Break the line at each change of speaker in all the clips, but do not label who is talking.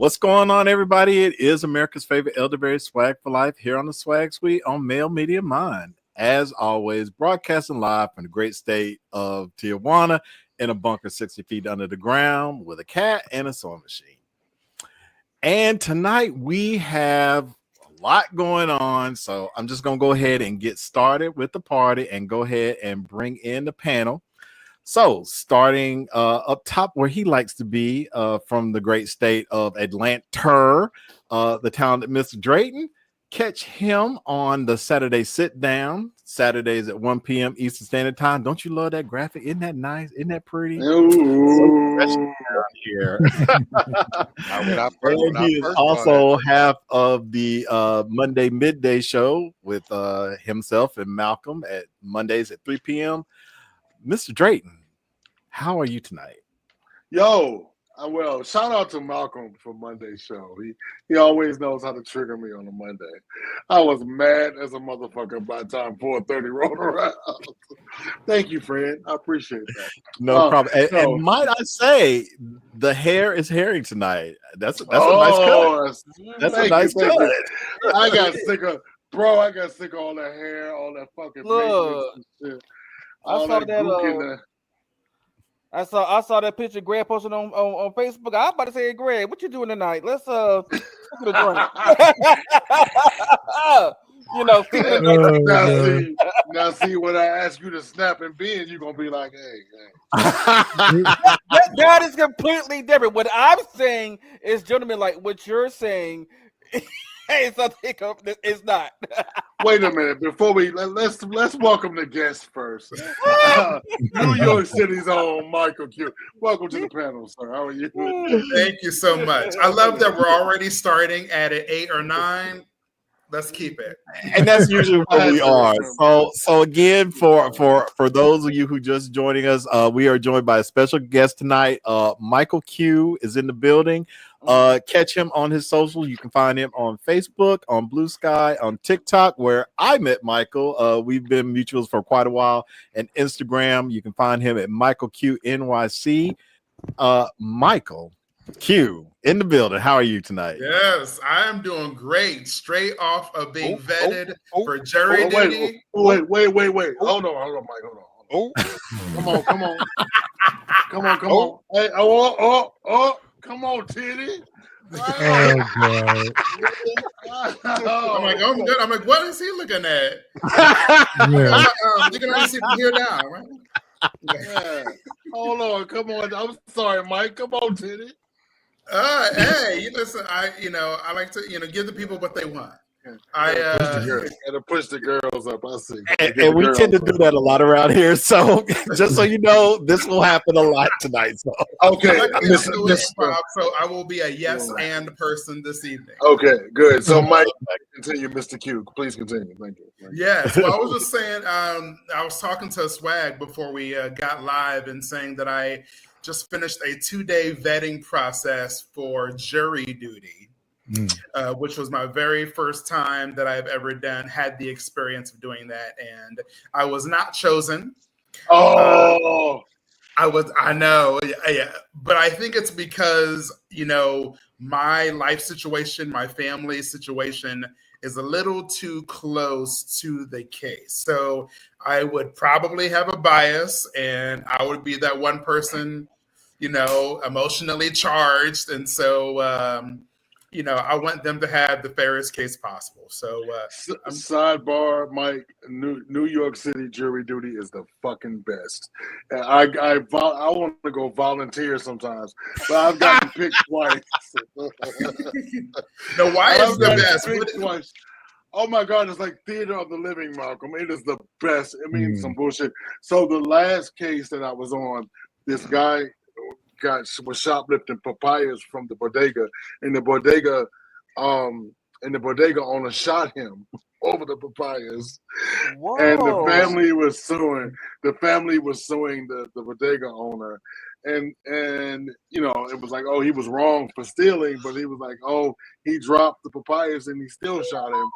What's going on, everybody? It is America's favorite elderberry swag for life here on the Swag Suite on Mail Media Mind. As always, broadcasting live from the great state of Tijuana in a bunker 60 feet under the ground with a cat and a sewing machine. And tonight we have a lot going on, so I'm just going to go ahead and get started with the party and go ahead and bring in the panel. So starting up top where he likes to be from the great state of Atlanta, the talented Mr. Drayton. Catch him on the Saturday sit down, Saturdays at 1 p.m. Eastern Standard Time. Don't you love that graphic? Isn't that nice? Isn't that pretty? So here. And he is also half of the Monday midday show with himself and Malcolm at Mondays at 3 p.m. Mr. Drayton, how are you tonight?
Yo, well, shout out to Malcolm for Monday's show. He always knows how to trigger me on a Monday. I was mad as a motherfucker by the time 4:30 rolled around. Thank you, friend. I appreciate that.
No problem. And might I say, the hair is hairing tonight. That's a nice cut. That's a nice cut.
I got sick of all that hair, all that fucking maintenance and shit.
I saw that picture Greg posted on Facebook. I was about to say, Greg, what you doing tonight? Let's look at the joint.
Now see when I ask you to snap and bend, you're gonna be like, hey.
that is completely different. What I'm saying is, gentlemen, like what you're saying. Hey, it's not.
Wait a minute. Before let's welcome the guest first. New York City's own Michael Q. Welcome to the panel, sir. How are you?
Thank you so much. I love that we're already starting at an 8 or 9. Let's keep it.
And that's usually where we are. So again, for those of you who just joining us, we are joined by a special guest tonight. Michael Q is in the building. Catch him on his social. You can find him on Facebook, on Blue Sky, on TikTok, where I met Michael. We've been mutuals for quite a while. And Instagram, you can find him at Michael Q NYC. Michael Q in the building. How are you tonight?
Yes, I am doing great. Straight off of being vetted for jury duty.
Wait. Hold on, Mike. Hold on. Come on. Hey, come on, Titty.
I'm like, I'm good. I'm like, what is he looking at? You can only see from here down, right?
Yeah. Hold on, come on. I'm sorry, Mike. Come on, Titty.
Hey, you listen. I like to, give the people what they want.
Gotta push the girls up. I see.
And we tend to do that a lot around here. So just so you know, this will happen a lot tonight. So
okay,
so I will be a yes and person this evening.
Okay, good. So Mike, continue, Mr. Q. Please continue. Thank you.
Yes. Well, I was just saying. I was talking to SWaG before we got live and saying that I just finished a 2-day vetting process for jury duty. Which was my very first time that I've ever had the experience of doing that, and I was not chosen.
I
know, yeah, but I think it's because my life situation, my family situation is a little too close to the case, so I would probably have a bias, and I would be that one person, emotionally charged, and so. I want them to have the fairest case possible. So,
sidebar, Mike, New York City jury duty is the fucking best. I want to go volunteer sometimes, but I've gotten picked twice.
No, why is the best?
Twice. Oh my God, it's like theater of the living, Malcolm. It is the best. I mean, some bullshit. So the last case that I was on, this guy was shoplifting papayas from the bodega, and the bodega owner shot him over the papayas. Whoa. And the family was suing the bodega owner, and it was like, oh, he was wrong for stealing, but he was like, oh, he dropped the papayas and he still shot him.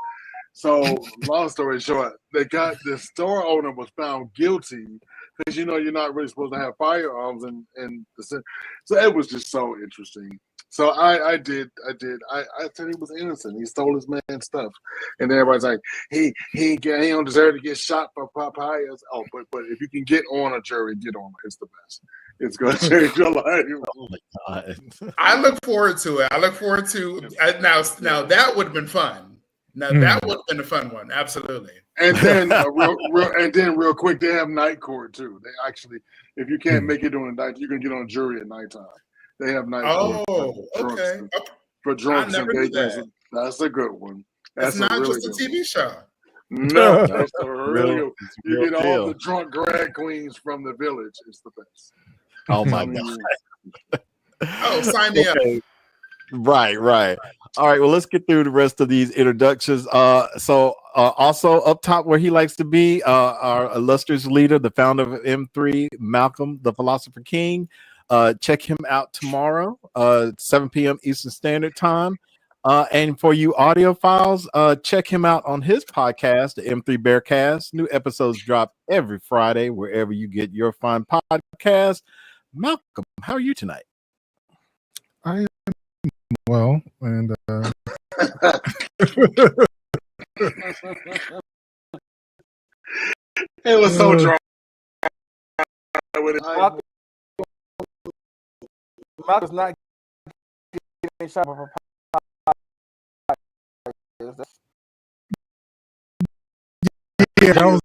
So long story short, the store owner was found guilty because you're not really supposed to have firearms in the center. So it was just so interesting. So I did. I said he was innocent. He stole his man's stuff, and everybody's like, he don't deserve to get shot for papayas. Oh, but if you can get on a jury, get on it. It's the best. It's going to change your life.
Oh my God.
I look forward to it. I look forward to now. That would have been fun. Now that would have been a fun one. Absolutely.
And then real quick, they have night court too. They actually, if you can't make it during the night, you can get on a jury at nighttime. They have night court for drunks and vagrants. That's a good one. That's
it's not
really
just a TV show.
No, that's a really good. You get all
deal.
the drunk drag queens from the village. It's the best.
Oh my God.
Oh, sign me up.
Right. All right. Well, let's get through the rest of these introductions. So also up top where he likes to be, our illustrious leader, the founder of M3, Malcolm, the Philosopher King. Check him out tomorrow, 7 p.m. Eastern Standard Time. And for you audiophiles, check him out on his podcast, the M3 Bearcast. New episodes drop every Friday wherever you get your fine podcast. Malcolm, how are you tonight?
I am well, and
it was so dry.
Malcolm's not getting shot for
yeah, that was.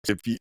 If you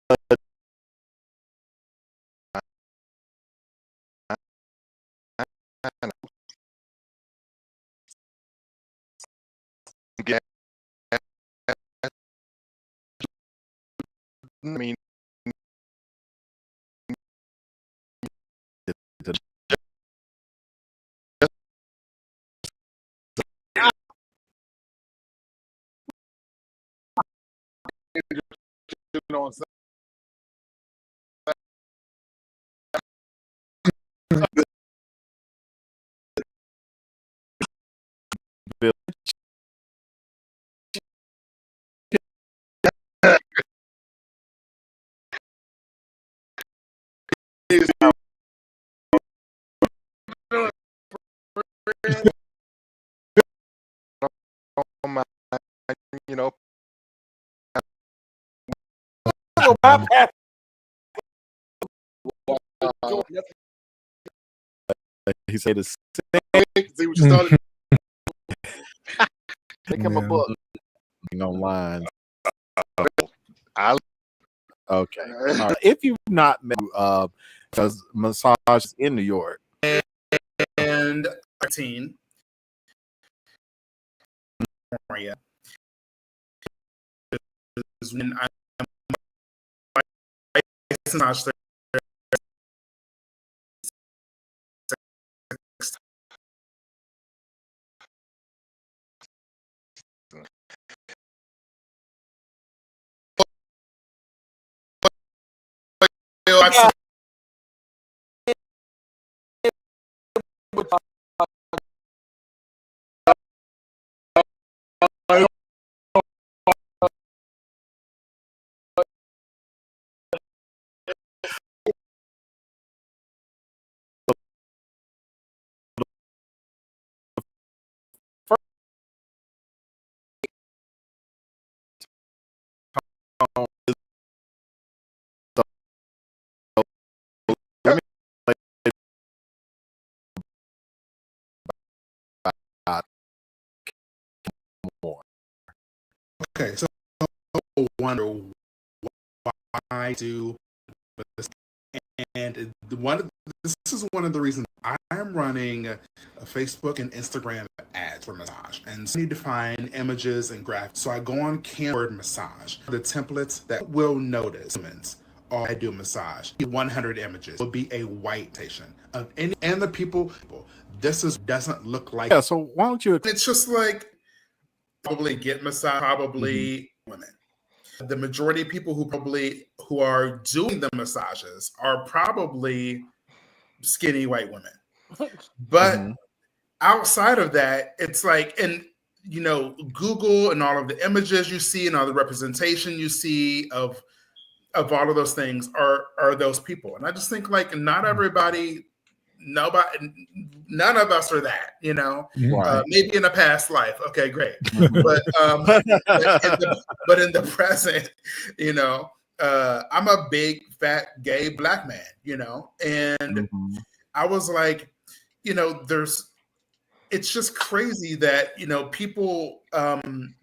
I mean, you know, he said the
See what you started.
Pick him a book online. Okay. Right. If you've not met, because massage in New York
and 13 is when I'm licensed. Okay, so I wonder why I do this, and this is one of the reasons I'm running a Facebook and Instagram ads for massage, and so I need to find images and graphics. So I go on Keyword Massage, the templates that will notice. I do massage. 100 images will be a white station of any, and the people. This doesn't look like.
Yeah. So why don't you?
It's just like probably get massage, probably women. The majority of people who are doing the massages are probably skinny white women. But outside of that, it's like, and you know, Google and all of the images you see and all the representation you see of all of those things are those people. And I just think like not everybody, none of us are that, you know.
Right.
Maybe in a past life, okay, great. But but in the present, you know, I'm a big fat gay black man, you know, and I was like, you know, it's just crazy that, you know, people,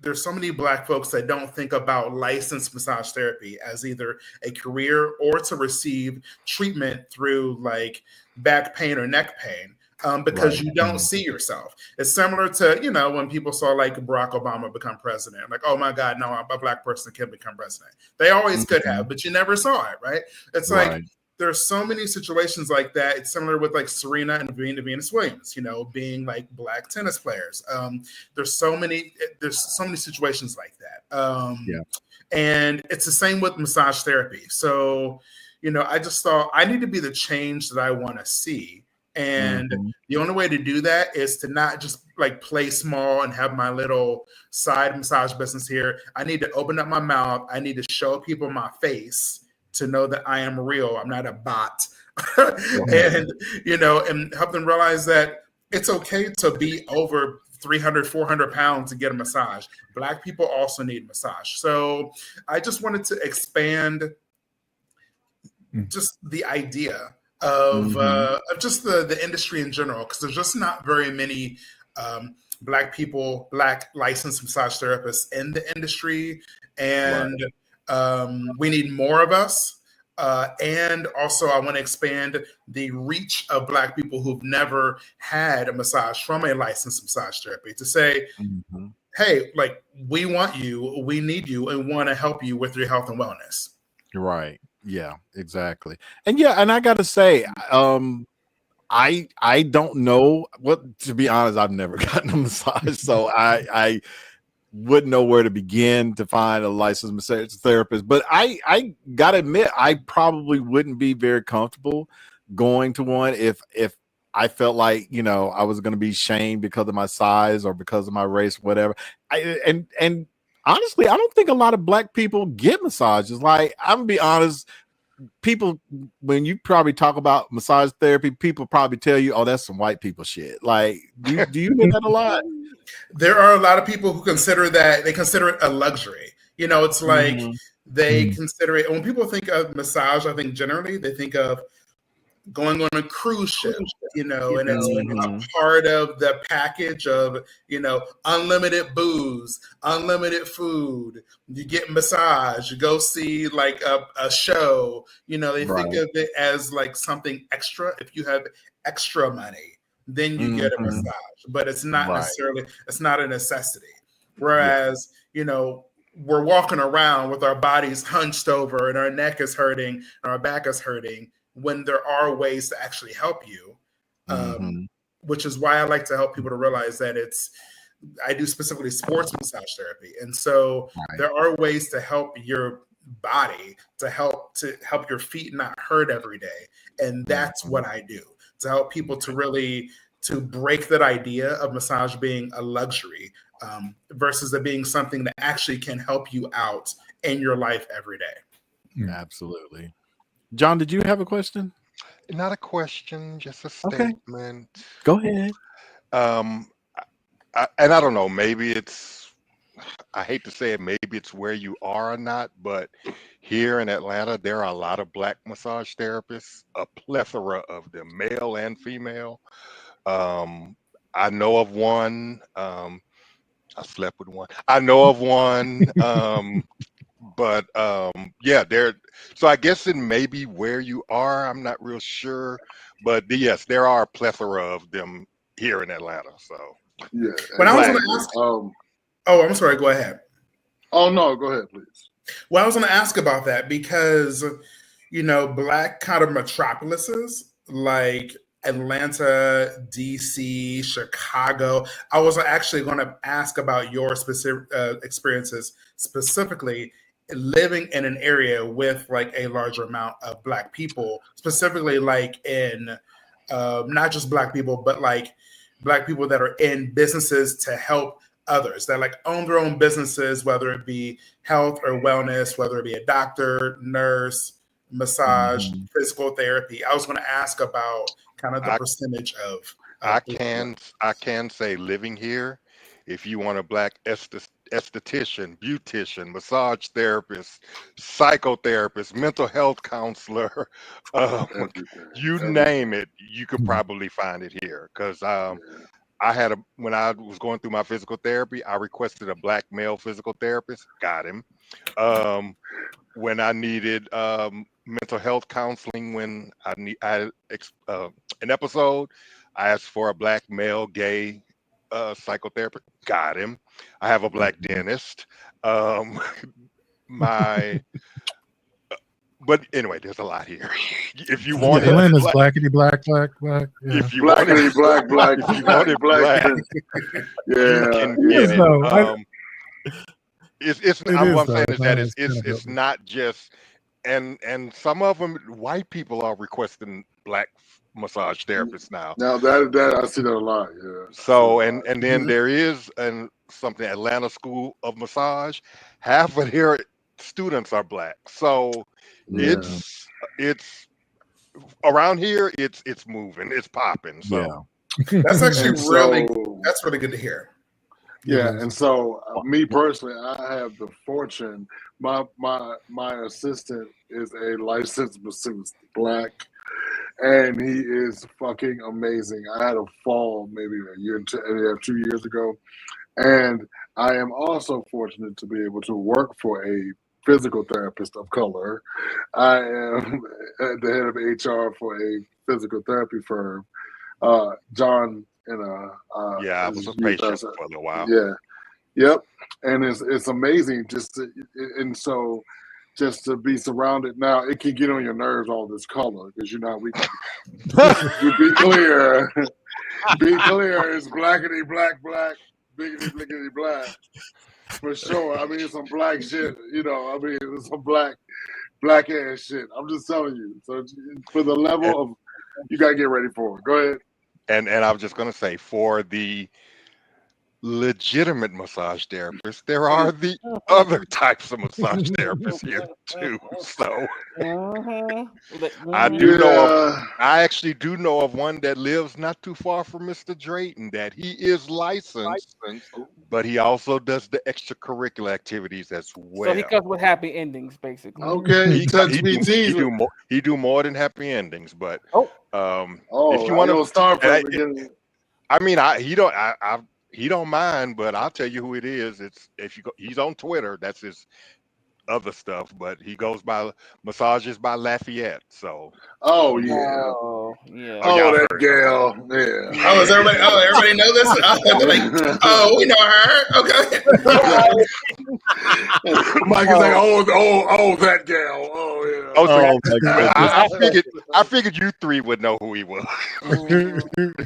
there's so many black folks that don't think about licensed massage therapy as either a career or to receive treatment through like back pain or neck pain, because you don't see yourself. It's similar to, you know, when people saw like Barack Obama become president, like, oh my God, no, a black person can become president. They always could have, but you never saw it, right? It's like, there's so many situations like that. It's similar with like Serena and Venus Williams, you know, being like black tennis players. There's so many situations like that. And it's the same with massage therapy. So, you know, I just thought I need to be the change that I want to see. And the only way to do that is to not just like play small and have my little side massage business here. I need to open up my mouth. I need to show people my face to know that I am real. I'm not a bot. And, you know, and help them realize that it's okay to be over 300, 400 pounds to get a massage. Black people also need massage. So I just wanted to expand just the idea of just the industry in general, because there's just not very many black licensed massage therapists in the industry. And We need more of us. And also, I want to expand the reach of Black people who've never had a massage from a licensed massage therapy to say, hey, like, we want you, we need you, and want to help you with your health and wellness.
Right. Yeah, exactly. And I got to say, I don't know what, to be honest, I've never gotten a massage, so I wouldn't know where to begin to find a licensed massage therapist. But I gotta admit, I probably wouldn't be very comfortable going to one if I felt like, I was going to be shamed because of my size or because of my race, whatever. And honestly, I don't think a lot of Black people get massages. Like, I'm gonna be honest, people, when you probably talk about massage therapy, people probably tell you, oh, that's some white people shit. Like, do you hear that a lot?
There are a lot of people who consider it a luxury. It's like they consider it, when people think of massage, I think generally they think of going on a cruise ship, and it's a part of the package of, unlimited booze, unlimited food, you get massage, you go see like a show, they think of it as like something extra. If you have extra money, then you get a massage, but it's not necessarily, it's not a necessity. Whereas, we're walking around with our bodies hunched over and our neck is hurting and our back is hurting, when there are ways to actually help you, which is why I like to help people to realize that I do specifically sports massage therapy. And so there are ways to help your body, to help your feet not hurt every day. And that's what I do, to help people to really, to break that idea of massage being a luxury, versus it being something that actually can help you out in your life every day.
Absolutely. John, did you have a question?
Not a question, just a statement.
Go ahead.
And I don't know, maybe I hate to say it, maybe it's where you are or not, but here in Atlanta, there are a lot of Black massage therapists, a plethora of them, male and female. I know of one. I slept with one. I know of one. But yeah, so I guess it may be where you are. I'm not real sure, but yes, there are a plethora of them here in Atlanta. So
yeah.
But I was going to ask. I'm sorry. Go ahead.
Oh no, go ahead, please.
Well, I was going to ask about that because Black kind of metropolises like Atlanta, DC, Chicago. I was actually going to ask about your specific experiences, specifically living in an area with like a larger amount of Black people, specifically like in not just Black people, but like Black people that are in businesses to help others, that like own their own businesses, whether it be health or wellness, whether it be a doctor, nurse, massage, physical therapy. I was going to ask about kind of the percentage of.
I can say living here, if you want a Black esthetician, beautician, massage therapist, psychotherapist, mental health counselor, you name it, you could probably find it here. Because when I was going through my physical therapy, I requested a Black male physical therapist, got him. When I needed mental health counseling, when I had an episode, I asked for a Black male gay psychotherapist, got him. I have a Black dentist. But anyway, there's a lot here. If you want
Atlanta's blackity black. Yeah.
If you
blackity black,
if you want it black, you can get it. What I'm saying is that it's not just, and some of them, white people are requesting Black massage therapists now.
Now that I see that a lot. Yeah.
So and then there is something, Atlanta School of Massage. Half of their students are Black. So it's around here. It's moving. It's popping. So
that's actually that's really good to hear.
Yeah, and so me personally, I have the fortune. My assistant is a licensed masseuse, Black, and he is fucking amazing. I had a fall maybe a year and 2 years ago, and I am also fortunate to be able to work for a physical therapist of color. I am the head of HR for a physical therapy firm. John and
Yeah, I was a patient for a little while.
Yeah, yep, and it's amazing just to, and so just to be surrounded. Now it can get on your nerves, all this color, because you know we you be clear. Be clear, it's blackity black, biggity blickety black. For sure. I mean, it's some black shit, you know. I mean, it's some black ass shit. I'm just telling you. So for the level of, you gotta get ready for it. Go ahead.
And I was just gonna say, for the legitimate massage therapists, there are the other types of massage therapists here too. So I actually do know of one that lives not too far from Mr. Drayton, that he is licensed, but he also does the extracurricular activities as well.
So he comes with happy endings, basically.
Okay,
he do more than happy endings, but if you
want to start from the beginning.
I mean, he don't mind, but I'll tell you who it is. It's he's on Twitter. That's his other stuff, but he goes by Massages by Lafayette. So
that gal. Yeah.
Oh, is everybody? Oh, everybody know this? Oh, we know her. Okay.
Mike is like, oh, that gal. Oh yeah.
I figured you three would know who he was.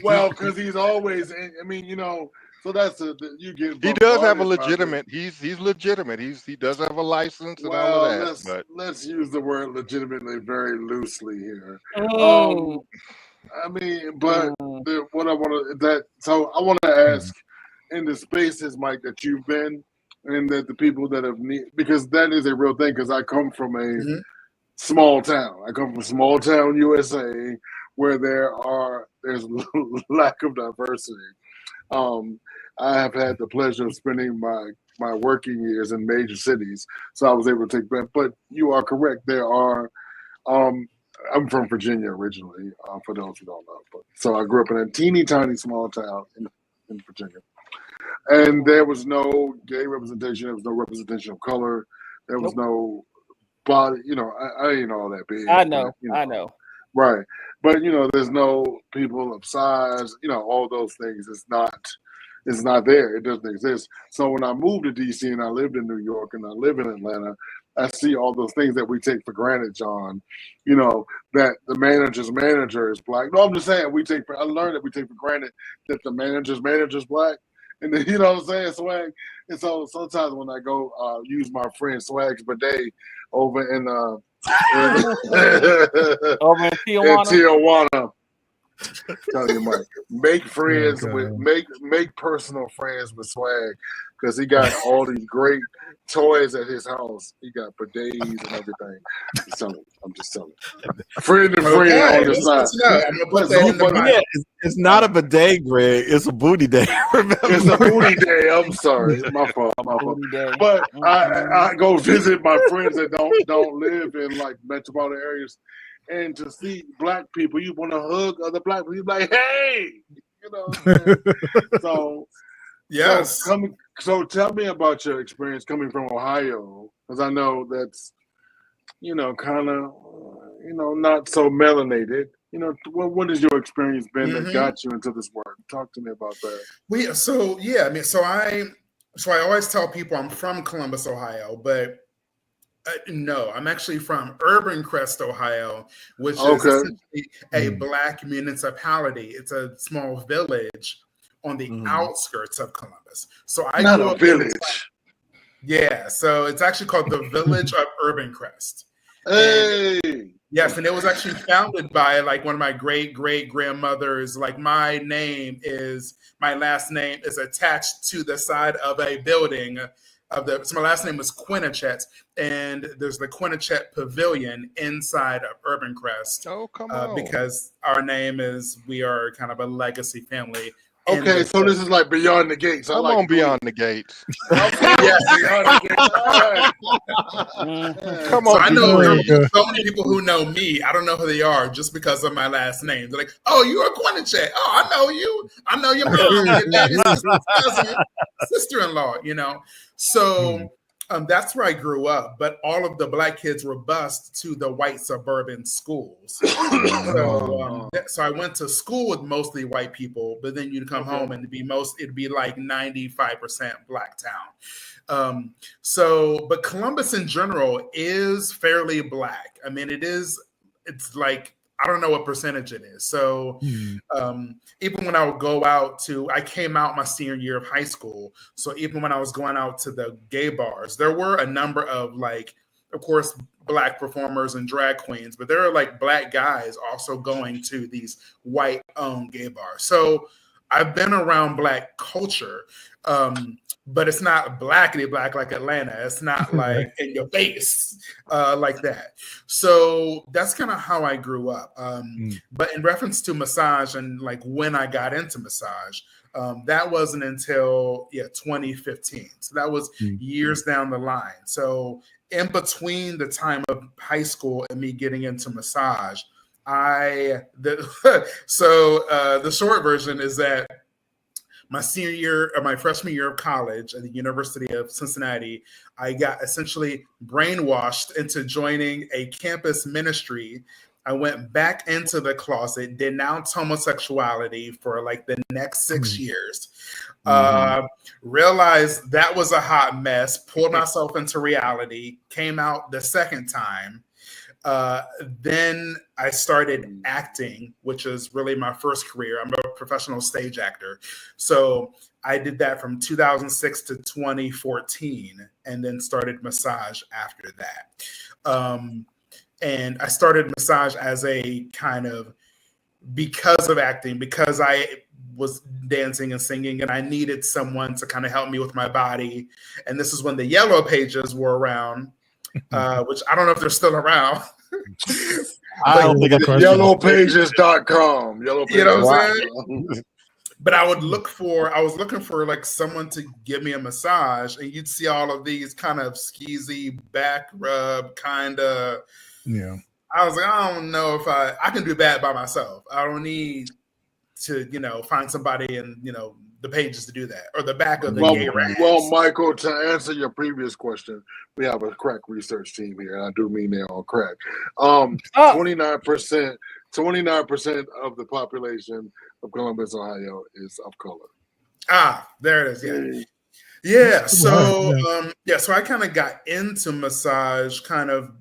Well, because he's always. I mean, you know. So that's you get.
He does have a legitimate. He's legitimate. He does have a license and all of that.
Let's use the word legitimately very loosely here. I mean, but what I want to so I want to ask in the spaces, Mike, that you've been, and that the people that have because that is a real thing. Because I come from a small town. I come from small town USA, where there's lack of diversity. I have had the pleasure of spending my working years in major cities, so I was able to take that. But you are correct. There are. I'm from Virginia originally. For those who don't know, so I grew up in a teeny tiny small town in Virginia, and there was no gay representation. There was no representation of color. There was no body. You know, I ain't all that big.
I know.
I know. Right, but you know, there's no people of size. You know, all those things. It's not there. It doesn't exist. So when I moved to DC and I lived in New York and I live in Atlanta, I see all those things that we take for granted, John. You know, that the manager's manager is black. No, I'm just saying I learned that we take for granted that the manager's black. And then, you know what I'm saying, SWaG? And so sometimes when I go use my friend SWaG's bidet over in Tijuana. Tell you, Mike, make friends make personal friends with SWaG, because he got all these great toys at his house. He got bidets and everything. I'm just telling you. Friend to friend on the side.
It's not a bidet, Greg. It's a booty day.
It's a booty day. I'm sorry. My fault. But I go visit my friends that don't live in like metropolitan areas. And to see black people, you want to hug other black people. You're like, hey, you know. So,
yes.
So tell me about your experience coming from Ohio, because I know that's, you know, kind of, you know, not so melanated. You know, what has your experience been that got you into this work? Talk to me about that.
So I always tell people I'm from Columbus, Ohio, but. No, I'm actually from Urban Crest, Ohio, which is essentially a black municipality. It's a small village on the outskirts of Columbus. So I
grew up village.
So it's actually called the Village of Urban Crest.
Hey.
Yes, and it was actually founded by like one of my great grandmothers. Like my last name is attached to the side of a building. So my last name was Quinnichet, and there's the Quinnichet Pavilion inside of Urban Crest.
Oh, come on!
Because we are kind of a legacy family.
Okay, so this is like beyond the gates.
Come on, beyond the gates.
Yes, beyond the gates. All
right. Come on. So I know so many people who know me. I don't know who they are just because of my last name. They're like, "Oh, you are Quinnichet. Oh, I know you. I know your mom, your daddy's cousin, sister-in-law." You know. So That's where I grew up, but all of the Black kids were bused to the white suburban schools. So I went to school with mostly white people, but then you'd come home and it'd be like 95% Black town. But Columbus in general is fairly Black. I mean, it's like, I don't know what percentage it is. So even when I would go out I came out my senior year of high school. So even when I was going out to the gay bars, there were a number of, like, of course, Black performers and drag queens, but there are like Black guys also going to these white-owned gay bars. So I've been around Black culture, but it's not blackity black like Atlanta. It's not like in your face like that. So that's kind of how I grew up. But in reference to massage and like when I got into massage, that wasn't until 2015. So that was years down the line. So in between the time of high school and me getting into massage, the short version is that my senior year or my freshman year of college at the University of Cincinnati, I got essentially brainwashed into joining a campus ministry. I went back into the closet, denounced homosexuality for like the next 6 years. Realized that was a hot mess, pulled myself into reality, came out the second time. Then I started acting, which is really my first career. I'm a professional stage actor. So I did that from 2006 to 2014 and then started massage after that. And I started massage as a kind of, because of acting, because I was dancing and singing and I needed someone to kind of help me with my body. And this is when the Yellow Pages were around, which I don't know if they're still around.
I don't think
yellowpages.com.
You know what I'm saying? But I was looking for like someone to give me a massage, and you'd see all of these kind of skeezy back rub kind of.
Yeah.
I was like, I don't know if I can do that by myself. I don't need to, find somebody in, the pages to do that, or the back of the gay rags.
Well, Michael, to answer your previous question, we have a crack research team here, and I do mean they're on crack. 29% of the population of Columbus, Ohio, is of color.
There it is. Yeah. So so I kind of got into massage kind of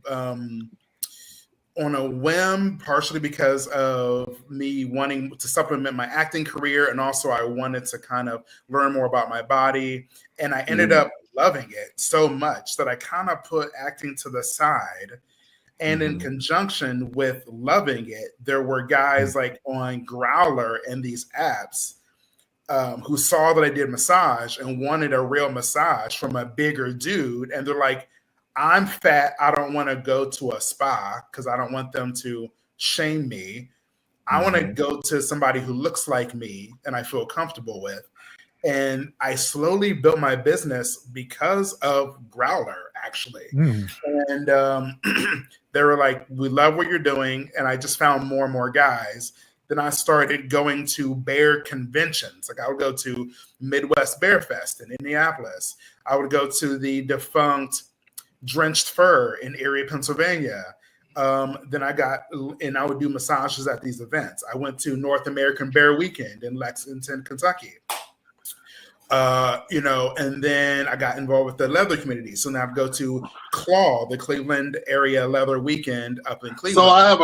on a whim, partially because of me wanting to supplement my acting career, and also I wanted to kind of learn more about my body. And I ended up loving it so much that I kind of put acting to the side. And in conjunction with loving it, there were guys like on Growler and these apps who saw that I did massage and wanted a real massage from a bigger dude. And they're like, I'm fat. I don't want to go to a spa because I don't want them to shame me. I want to go to somebody who looks like me and I feel comfortable with. And I slowly built my business because of Growler, actually. And they were like, we love what you're doing. And I just found more and more guys. Then I started going to bear conventions. Like I would go to Midwest Bear Fest in Indianapolis. I would go to the defunct Drenched Fur in Erie, Pennsylvania. Then I would do massages at these events. I went to North American Bear Weekend in Lexington, Kentucky. And then I got involved with the leather community. So now I go to Claw, the Cleveland area leather weekend up in Cleveland.
So I have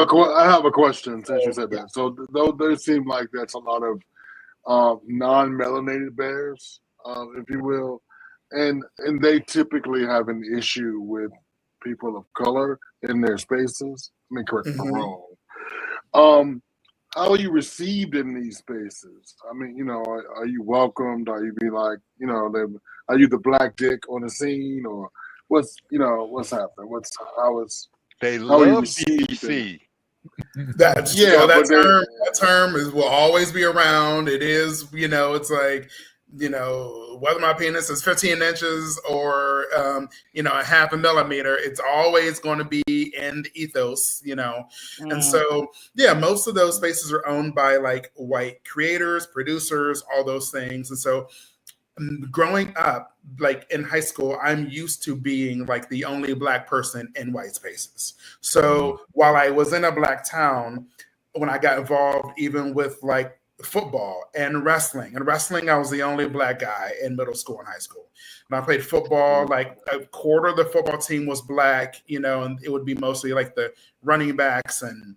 a question since you said that. So there seem like that's a lot of non-melanated bears, if you will. And they typically have an issue with people of color in their spaces. I mean, correct me if I'm wrong. How are you received in these spaces? I mean, are you welcomed? Are you like, are you the black dick on the scene, or what's happening?
They love DC.
That term will always be around. It is, it's like, whether my penis is 15 inches or, a half a millimeter, it's always going to be in the ethos, And so, most of those spaces are owned by like white creators, producers, all those things. And so growing up, like in high school, I'm used to being like the only Black person in white spaces. So while I was in a Black town, when I got involved, even with like football and wrestling, I was the only Black guy in middle school and high school. When I played football, like a quarter of the football team was Black, and it would be mostly like the running backs and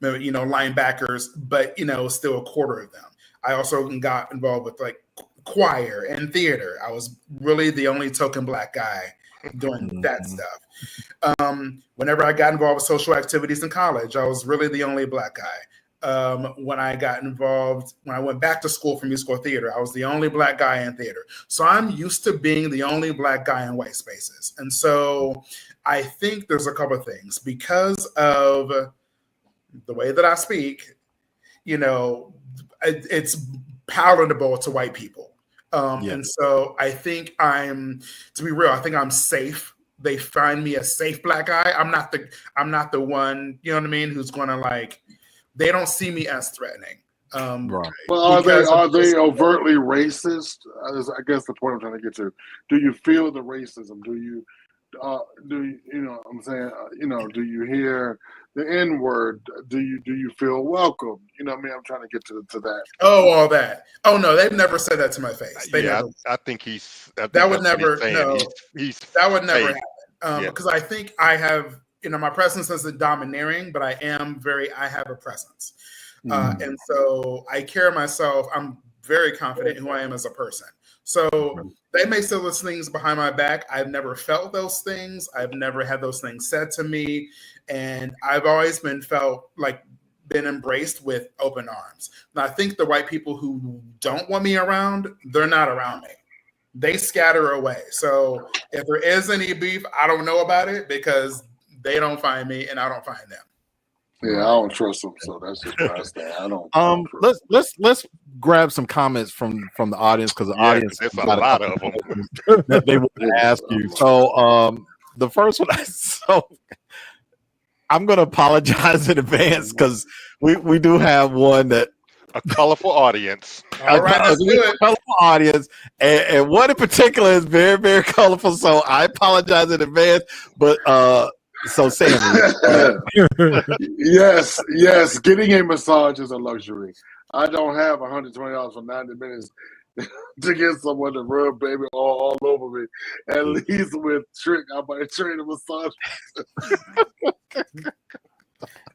linebackers, but still a quarter of them. I also got involved with like choir and theater. I was really the only token Black guy doing that stuff. Whenever I got involved with social activities in college, I was really the only Black guy. When I went back to school for musical theater, I was the only Black guy in theater. So I'm used to being the only Black guy in white spaces. And so I think there's a couple of things because of the way that I speak, it's palatable to white people. And so I think to be real, I think I'm safe. They find me a safe Black guy. I'm not the one, you know what I mean, who's gonna like, they don't see me as threatening.
Right.
Well, are they overtly racist? I guess the point I'm trying to get to. Do you feel the racism? Do you I'm saying, do you hear the N-word? Do you feel welcome? You know what I mean? I'm trying to get to that.
Oh, all that. Oh no, they've never said that to my face.
I think
that would never happen. Because I think I have, my presence isn't domineering, but I have a presence. And so I carry myself, I'm very confident in who I am as a person. So they may say those things behind my back. I've never felt those things. I've never had those things said to me. And I've always been embraced with open arms. And I think the white people who don't want me around, they're not around me. They scatter away. So if there is any beef, I don't know about it because they don't find me and I don't find them.
Yeah, I don't trust them, so that's just my stand. I don't.
Let's grab some comments from the audience because the audience
there's a lot of them
that they want to ask you. So the first one, I'm going to apologize in advance because we do have one that
a colorful audience.
All right, let's do it.
Colorful audience, and one in particular is very, very colorful. So I apologize in advance, but. So Sammy,
yes, getting a massage is a luxury. I don't have $120 for 90 minutes to get someone to rub baby all over me. At least with Trick, I might train a massage.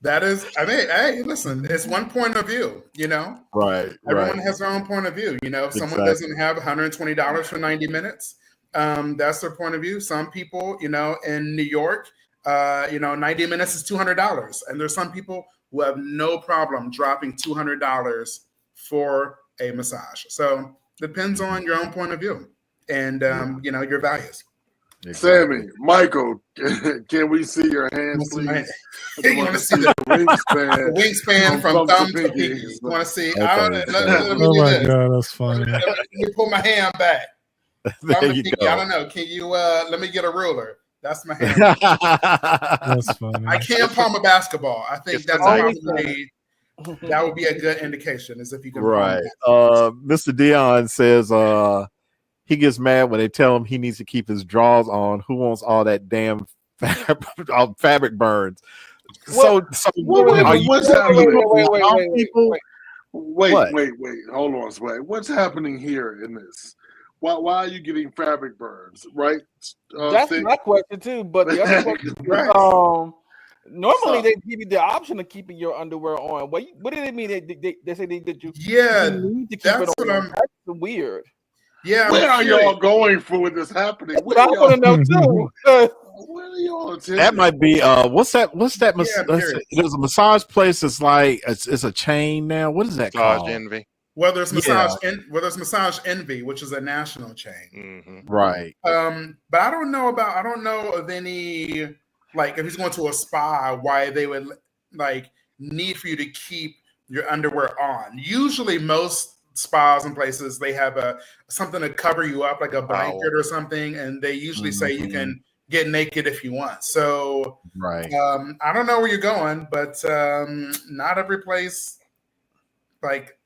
That is, hey, listen, it's one point of view,
Right.
Everyone has their own point of view. If someone doesn't have $120 for 90 minutes, that's their point of view. Some people, in New York, 90 minutes is $200. And there's some people who have no problem dropping $200 for a massage. So depends on your own point of view and, your values.
Exactly. Sammy, Michael, can we see your hands, please?
You want to see the wingspan from thumb to pinky. You want to see?
Okay. Oh my God, that's funny.
Let me pull my hand back.
There you go.
I don't know. Can you let me get a ruler? That's my hand.
That's funny.
I can't palm a basketball. I think that's probably that would be a good indication, is if you can.
Right. Mr. Dion says he gets mad when they tell him he needs to keep his drawers on. Who wants all that damn fabric burns?
What's happening? Wait. Hold on, Swag. What's happening here in this? Why are you getting fabric burns? Right.
That's my question too. But the other question, normally they give you the option of keeping your underwear on. What do they mean? They say that you need to keep it on. That's weird.
Yeah.
Where are y'all going for when this happening?
I want to know too.
Where are y'all attending?
That might be what's that? There's a massage place. It's like it's a chain now. What is that
Massage
called?
Envy.
Well, there's Massage Envy, which is a national chain.
Mm-hmm.
Right.
But I don't know of any, like, if he's going to a spa, why they would like need for you to keep your underwear on. Usually most spas and places, they have something to cover you up, like a blanket or something, and they usually say you can get naked if you want. So
right.
I don't know where you're going, but not every place like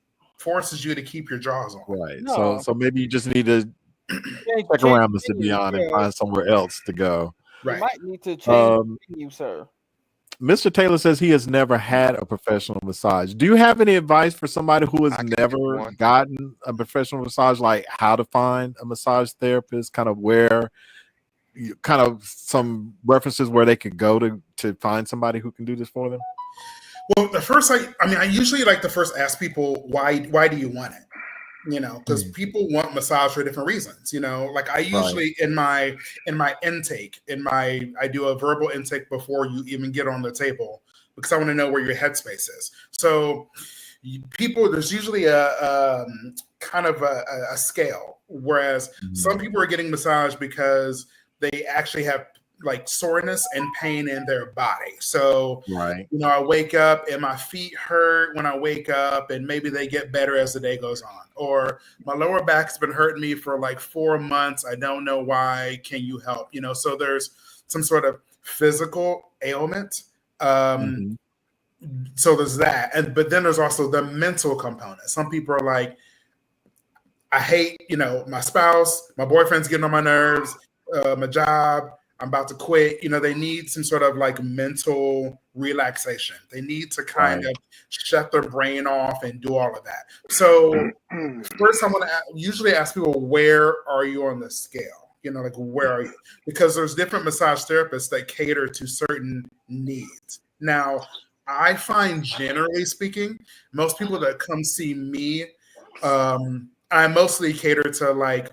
forces you to keep your jaws on.
Right.
No.
So maybe you just need to check around Mr. Beyond and find somewhere else to go.
You might need to change the menu, sir.
Mr. Taylor says he has never had a professional massage. Do you have any advice for somebody who has never gotten a professional massage, like how to find a massage therapist, kind of some references where they could go to find somebody who can do this for them?
Well, I usually like to first ask people, why do you want it? Because people want massage for different reasons. Like I usually in my intake, I do a verbal intake before you even get on the table, because I want to know where your headspace is. So there's usually a kind of a scale, whereas some people are getting massage because they actually have like soreness and pain in their body. So, I wake up and my feet hurt when I wake up, and maybe they get better as the day goes on. Or my lower back's been hurting me for like 4 months. I don't know why. Can you help? So there's some sort of physical ailment. So there's that. But then there's also the mental component. Some people are like, I hate, my spouse, my boyfriend's getting on my nerves, my job, I'm about to quit. They need some sort of like mental relaxation. They need to kind of shut their brain off and do all of that. So first I want to usually ask people, where are you on the scale? Like where are you? Because there's different massage therapists that cater to certain needs. Now, I find, generally speaking, most people that come see me, I mostly cater to like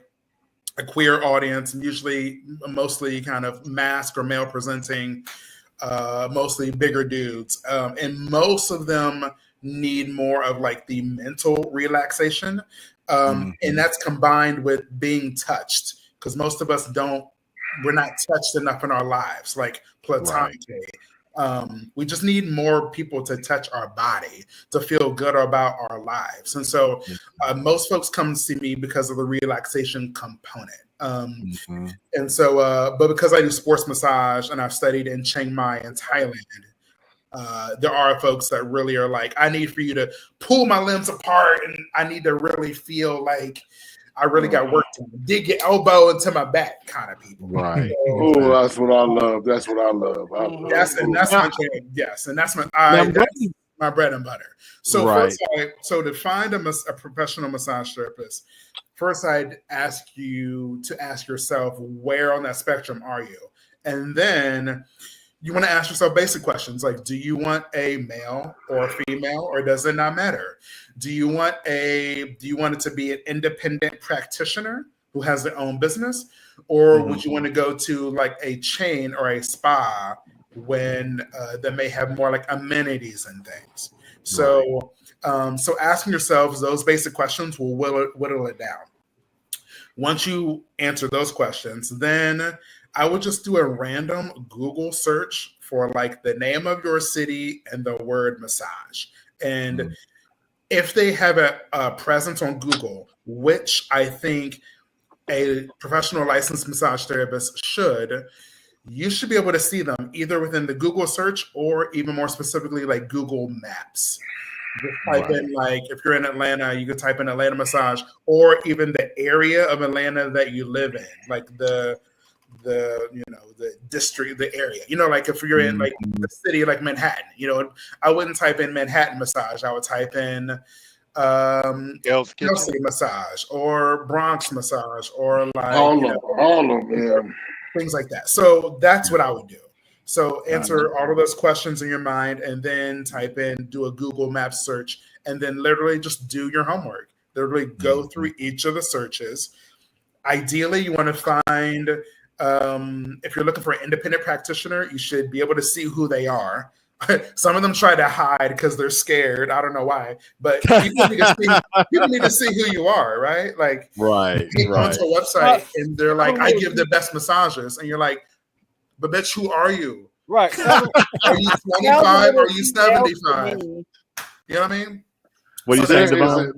a queer audience, and usually mostly kind of masked or male presenting, mostly bigger dudes. And most of them need more of like the mental relaxation. And that's combined with being touched, because most of us we're not touched enough in our lives, like platonically. We just need more people to touch our body to feel good about our lives. And so most folks come to see me because of the relaxation component. And so, but because I do sports massage and I've studied in Chiang Mai and Thailand, there are folks that really are like, I need for you to pull my limbs apart, and I need to really feel like I really got work to dig your elbow into my back, kind of people.
Right.
Oh, that's what I love. That's what I love.
That's my jam. Yes, and that's my bread and butter. So first, to find a professional massage therapist, first I'd ask you to ask yourself, where on that spectrum are you? And then you want to ask yourself basic questions like, do you want a male or a female, or does it not matter? Do you want it to be an independent practitioner who has their own business, or would you want to go to like a chain or a spa when that may have more like amenities and things? So, so asking yourselves those basic questions will whittle it down. Once you answer those questions, then I would just do a random Google search for like the name of your city and the word massage. And if they have a presence on Google, which I think a professional licensed massage therapist should, you should be able to see them either within the Google search or even more specifically like Google Maps. Just type in, like, if you're in Atlanta, you could type in Atlanta massage, or even the area of Atlanta that you live in, like the district, the area. Like if you're in like the city, like Manhattan, I wouldn't type in Manhattan massage. I would type in Chelsea massage or Bronx massage or like
all of them,
things like that. So that's what I would do. So answer all of those questions in your mind, and then type in, do a Google Maps search, and then literally just do your homework. Literally go through each of the searches. Ideally, you want to find, if you're looking for an independent practitioner, you should be able to see who they are. Some of them try to hide because they're scared. I don't know why, but people need to see who you are, right? Like, you go to a website and they're like, I give the best massages, and you're like, but bitch, who are you?
Right.
Are you 25? Are you 75? You know what I mean?
What do you say,
Devon?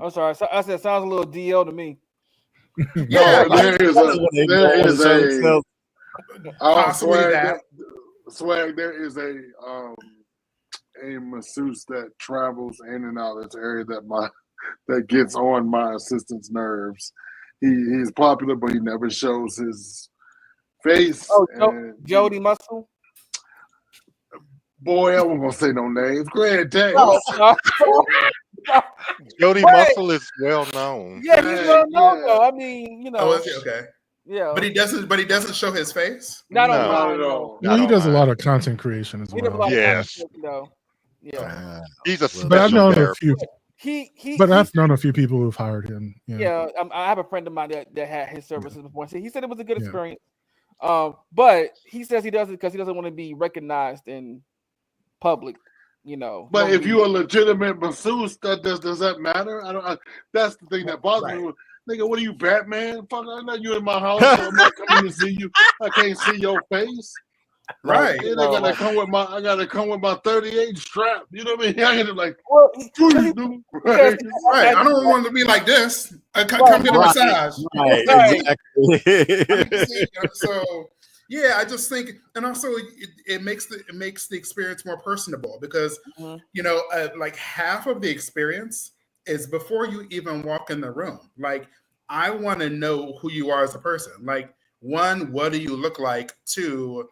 I'm sorry. So I said, sounds a little DL to me.
Yeah,
there is a
possibly that.
SWaG, there is a masseuse that travels in and out of this area that gets on my assistant's nerves. He's popular, but he never shows his face.
Oh, Jody Muscle.
Boy, I wasn't gonna say no names. Go ahead, Dave.
Jody Muscle is well known.
Yeah, he's well known though. I mean, you know.
Oh, is he? Okay.
Yeah.
But he doesn't show his face?
Not
at all.
Well, he does a lot of content creation as well.
Yes.
Yeah.
He's a
but I've known a few. I've known a few people who've hired him.
Yeah, I have a friend of mine that had his services before. So he said it was a good experience. But he says he does it because he doesn't want to be recognized in public, you know.
But if you're a legitimate masseuse, does that matter? That's the thing that bothers me. Nigga, what are you, Batman? Fuck, I know you in my house, so I'm not coming to see you. I can't see your face.
Right.
Then I gotta come with my 38 strap. You know what I mean? I gotta like,
right. I don't want to be like this. I come get a massage.
Right.
Exactly. So yeah, I just think, and also it makes the experience more personable because you know, like half of the experience is before you even walk in the room. Like, I want to know who you are as a person. Like, one, what do you look like? Two,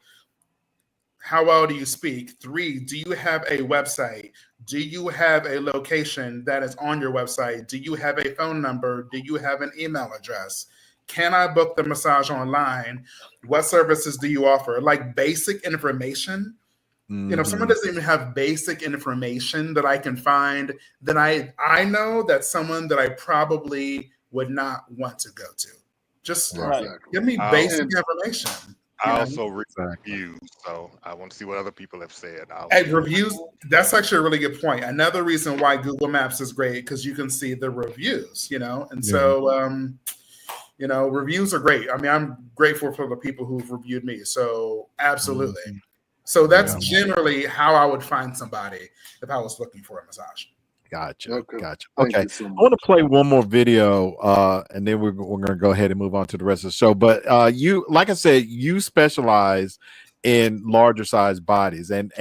how well do you speak? Three, do you have a website? Do you have a location that is on your website? Do you have a phone number? Do you have an email address? Can I book the massage online? What services do you offer? Like basic information. You know, if someone doesn't even have basic information that I can find, then I know that's someone that I probably would not want to go to. Just give me basic information.
I also read reviews, so I want to see what other people have said.
Reviews, that's actually a really good point. Another reason why Google Maps is great, because you can see the reviews, you know, and so, you know, reviews are great. I mean, I'm grateful for the people who've reviewed me. So absolutely. So that's generally how I would find somebody if I was looking for a massage.
Gotcha.
Okay.
Okay. I want to play one more video, and then we're going to go ahead and move on to the rest of the show. But you, like I said, you specialize in larger size bodies, and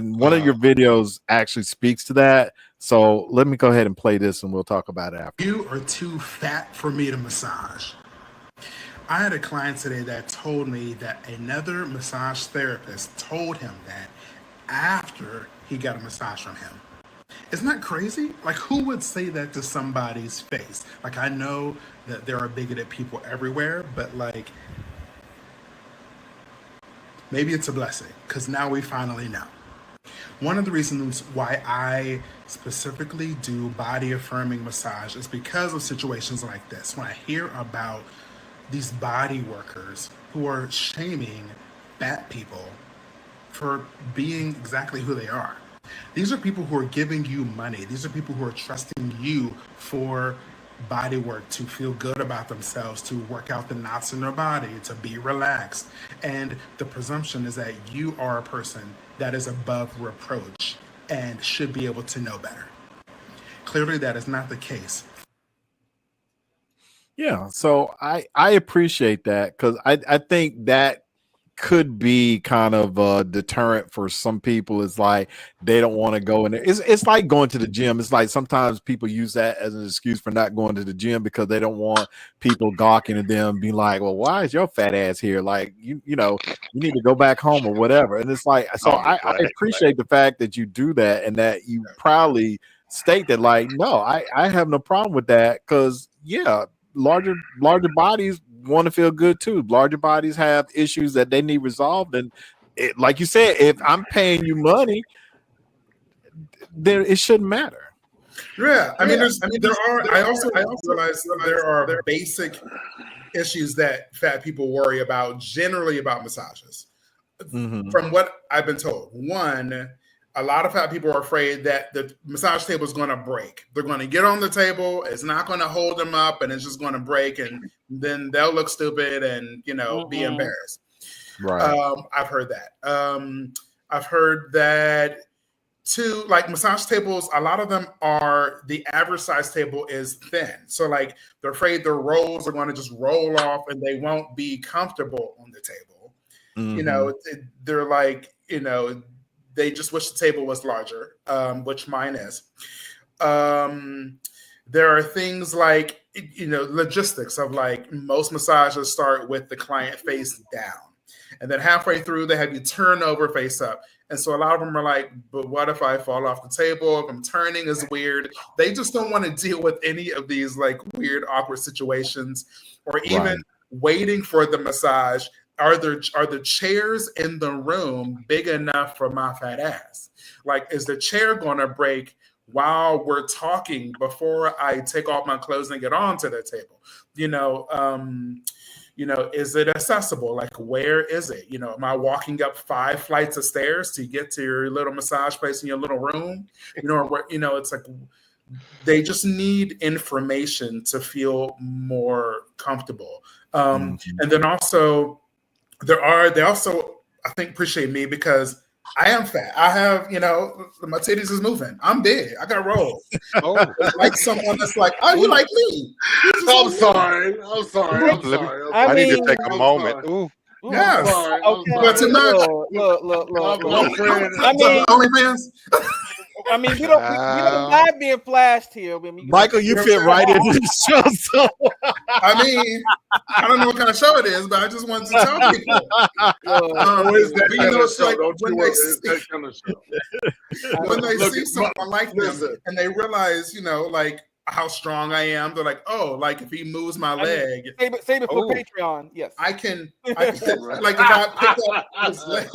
one of your videos actually speaks to that. So let me go ahead and play this, and we'll talk about it after.
You are too fat for me to massage. I had a client today that told me that another massage therapist told him that after he got a massage from him. Isn't that crazy? Like, who would say that to somebody's face? Like, I know that there are bigoted people everywhere, but like, maybe it's a blessing because now we finally know. One of the reasons why I specifically do body affirming massage is because of situations like this. When I hear about these body workers who are shaming fat people for being exactly who they are. These are people who are giving you money. These are people who are trusting you for body work, to feel good about themselves, to work out the knots in their body, to be relaxed. And the presumption is that you are a person that is above reproach and should be able to know better. Clearly, that is not the case.
Yeah, so I appreciate that because I think that could be kind of a deterrent for some people. It's like they don't want to go in there. It's like going to the gym. It's like sometimes people use that as an excuse for not going to the gym because they don't want people gawking at them, being like, "Well, why is your fat ass here? Like, you know, you need to go back home or whatever." And it's like, so I appreciate the fact that you do that and that you proudly state that, like, no, I have no problem with that because larger bodies want to feel good too. Larger bodies have issues that they need resolved, and like you said, if I'm paying you money, then it shouldn't matter.
Yeah, I mean, I also realize there are basic issues that fat people worry about generally about massages. From what I've been told, one, a lot of fat people are afraid that the massage table is going to break. They're going to get on the table, it's not going to hold them up, and it's just going to break, and then they'll look stupid and, you know, be embarrassed.
Right.
I've heard that. I've heard that too. Like massage tables, a lot of them are, the average size table is thin. So like they're afraid their rolls are going to just roll off and they won't be comfortable on the table. You know, they're like, you know, they just wish the table was larger, which mine is. There are things like, logistics of like most massages start with the client face down. And then halfway through, they have you turn over face up. And so a lot of them are like, but what if I fall off the table? If I'm turning is weird. They just don't want to deal with any of these like weird, awkward situations, or even waiting for the massage. Are the chairs in the room big enough for my fat ass? Like, is the chair going to break while we're talking before I take off my clothes and get onto the table? Is it accessible? Like, where is it? Am I walking up 5 flights of stairs to get to your little massage place in your little room? It's like they just need information to feel more comfortable. And then also, they also, I think, appreciate me because I am fat. I have, my titties is moving. I'm big. I got rolls. Like someone that's like, oh, you like me?
I'm sorry.
I need to take a moment. Ooh.
Yes.
Okay.
But too much.
Look. I mean, we don't mind being flashed here.
Michael, you fit right into the show. So.
I mean, I don't know what kind of show it is, but I just wanted to tell people. When they see someone like them and they realize, like how strong I am, they're like, oh, like if he moves my leg.
Save it for Patreon. Yes.
I can like if I pick up his leg.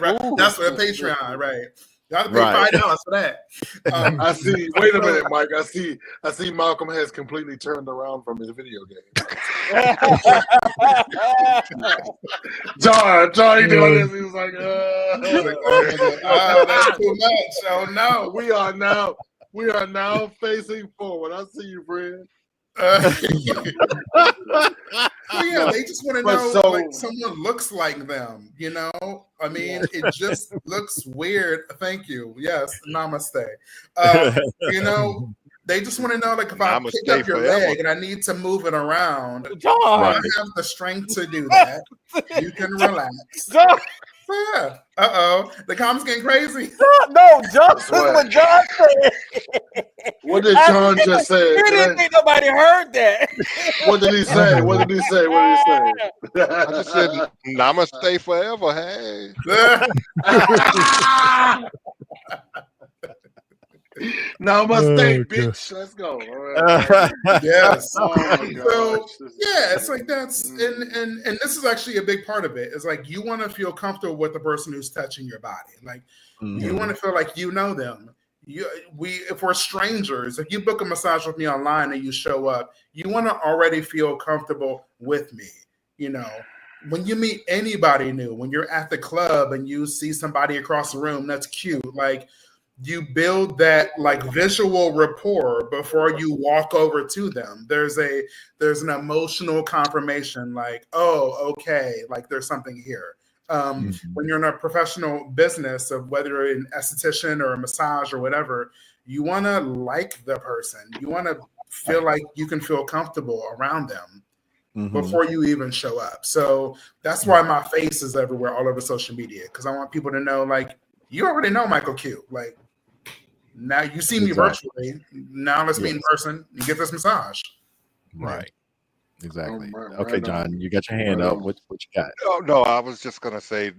Right? That's for the Patreon, right? You have to pay $5 for that.
I see. Wait a minute, Mike. I see. Malcolm has completely turned around from his video game. John, he did like this. He was like,
that's too much. Oh no,
we are now facing forward. I see you, friend.
They just want to know like someone looks like them, I mean, it just looks weird. Thank you. Yes, namaste. They just want to know, like, if I pick up your leg and I need to move it around, I have the strength to do that. You can relax. The comments getting crazy.
No, John. This is what John said.
What did John just say?
You didn't think nobody heard that.
What did he say?
I just said namaste forever. Hey.
Namaste, bitch. Let's go.
Yes.
So
it's like that's and this is actually a big part of it. It's like you want to feel comfortable with the person who's touching your body. Like you want to feel like you know them. If we're strangers, if you book a massage with me online and you show up, you want to already feel comfortable with me. When you meet anybody new, when you're at the club and you see somebody across the room that's cute, like you build that like visual rapport before you walk over to them. There's an emotional confirmation, like, oh, okay, like there's something here. When you're in a professional business of whether you're an esthetician or a massage or whatever, you want to like the person. You want to feel like you can feel comfortable around them before you even show up. So that's why my face is everywhere, all over social media, because I want people to know, like, you already know Michael Q. Like, now you see me virtually. Now let's meet in person and get this massage.
Right. Exactly. Okay, John, you got your hand up. What you got?
No, I was just gonna say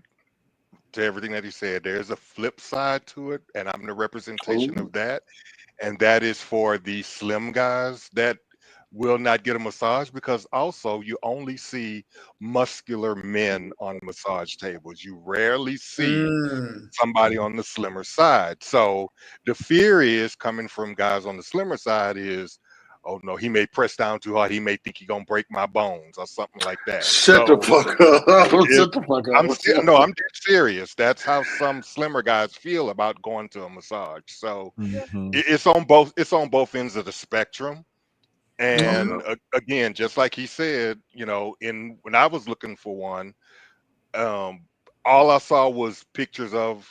to everything that he said, there's a flip side to it, and I'm the representation of that. And that is for the slim guys that will not get a massage, because also you only see muscular men on massage tables. You rarely see somebody on the slimmer side. So the fear is coming from guys on the slimmer side is, oh no, he may press down too hard. He may think he's gonna break my bones or something like that.
Shut the fuck up. Shut the fuck up.
I'm dead serious. That's how some slimmer guys feel about going to a massage. So it's on both ends of the spectrum. And again, just like he said, when I was looking for one, all I saw was pictures of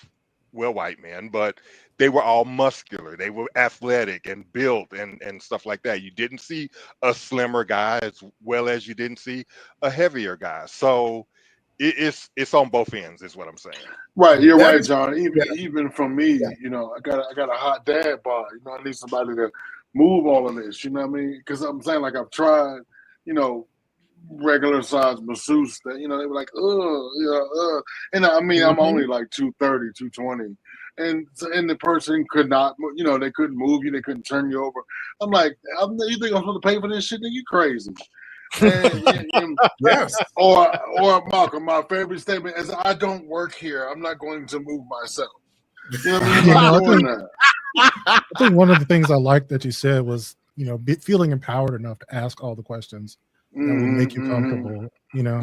white men, but they were all muscular. They were athletic and built and stuff like that. You didn't see a slimmer guy as well as you didn't see a heavier guy. So it's on both ends, is what I'm saying.
Right, you're right, John. Even from me, you know, I got a hot dad bod. You know, I need somebody to move all of this. You know what I mean? Because I'm saying, like, I've tried, you know, regular size masseuse that, you know, they were like, and I mean, I'm only like 230, 220. And the person could not, you know, they couldn't move you, they couldn't turn you over. I'm like, you think I'm supposed to pay for this shit? Then you crazy. And,
yes.
Or Malcolm, my favorite statement is, I don't work here. I'm not going to move myself. You know what I mean?
I think one of the things I liked that you said was, you know, feeling empowered enough to ask all the questions that would make you comfortable, you know,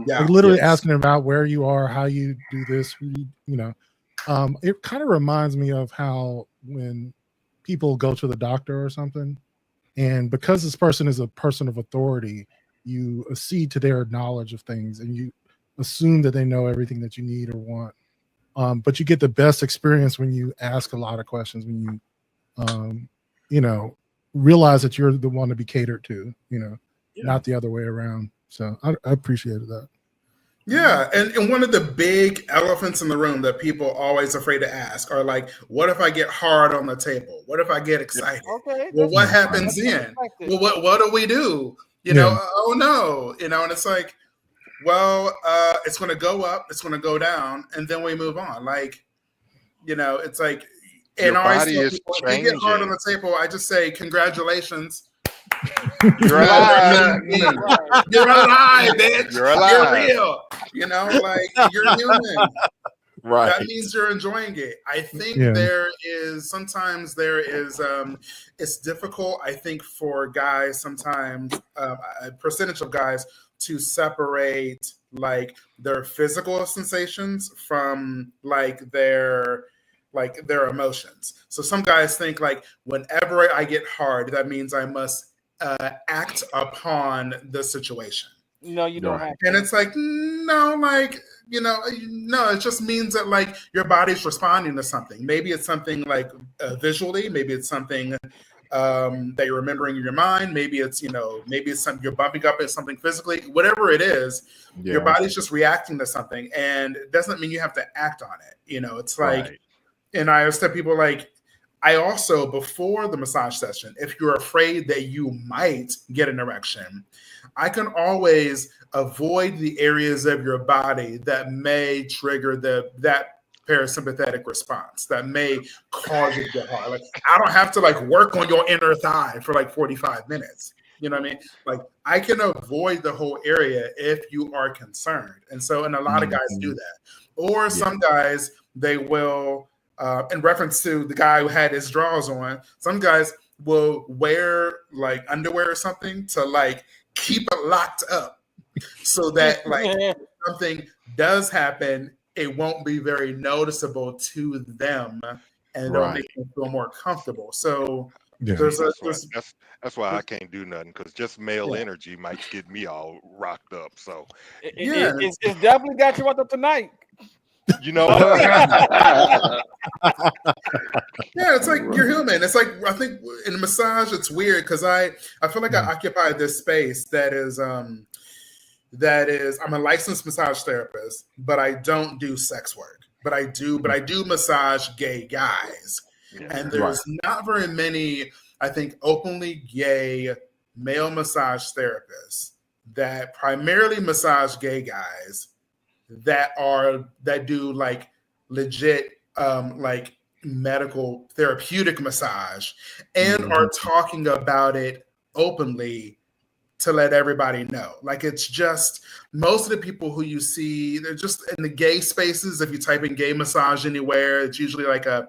like literally asking about where you are, how you do this, you know. It kind of reminds me of how when people go to the doctor or something, and because this person is a person of authority, you accede to their knowledge of things and you assume that they know everything that you need or want. But you get the best experience when you ask a lot of questions, when you, you know, realize that you're the one to be catered to, you know, not the other way around. So I appreciated that.
Yeah, and one of the big elephants in the room that people are always afraid to ask are like, what if I get hard on the table? What if I get excited?
Okay,
well, what happens then? Well, what do we do? You know, oh no, you know, and it's like, well, it's going to go up, it's going to go down, and then we move on. Like, you know, it's like, and I always tell people, if you get hard on the table, I just say, congratulations.
You're alive.
You're alive, bitch.
You're alive.
You're real. You know, like, you're human.
Right.
That means you're enjoying it. I think sometimes there is, it's difficult, I think, for guys sometimes, a percentage of guys to separate like their physical sensations from like their emotions. So some guys think like, whenever I get hard, that means I must act upon the situation.
No, you don't have to.
And it's like, no, like, you know, no, it just means that like your body's responding to something. Maybe it's something like visually, maybe it's something that you're remembering in your mind. Maybe it's, you know, maybe it's something you're bumping up at something physically, whatever it is, your body's just reacting to something. And it doesn't mean you have to act on it. You know, it's like, and I always tell people like, I also, before the massage session, if you're afraid that you might get an erection, I can always avoid the areas of your body that may trigger that parasympathetic response that may cause you to get hard. Like, I don't have to like work on your inner thigh for like 45 minutes. You know what I mean? Like, I can avoid the whole area if you are concerned. And so, and a lot of guys do that. Or some guys, they will, in reference to the guy who had his drawers on, some guys will wear like underwear or something to like keep it locked up so that like if something does happen, it won't be very noticeable to them and it'll make them feel more comfortable. So
that's why I can't do nothing, because just male energy might get me all rocked up. So
it's definitely got you up tonight.
You know,
it's like you're human. It's like, I think in massage, it's weird because I feel like I occupy this space that is I'm a licensed massage therapist, but I don't do sex work. But I do massage gay guys, and there's not very many, I think, openly gay male massage therapists that primarily massage gay guys that do like legit like medical therapeutic massage and are talking about it openly to let everybody know. Like, it's just, most of the people who you see, they're just in the gay spaces. If you type in gay massage anywhere, it's usually like a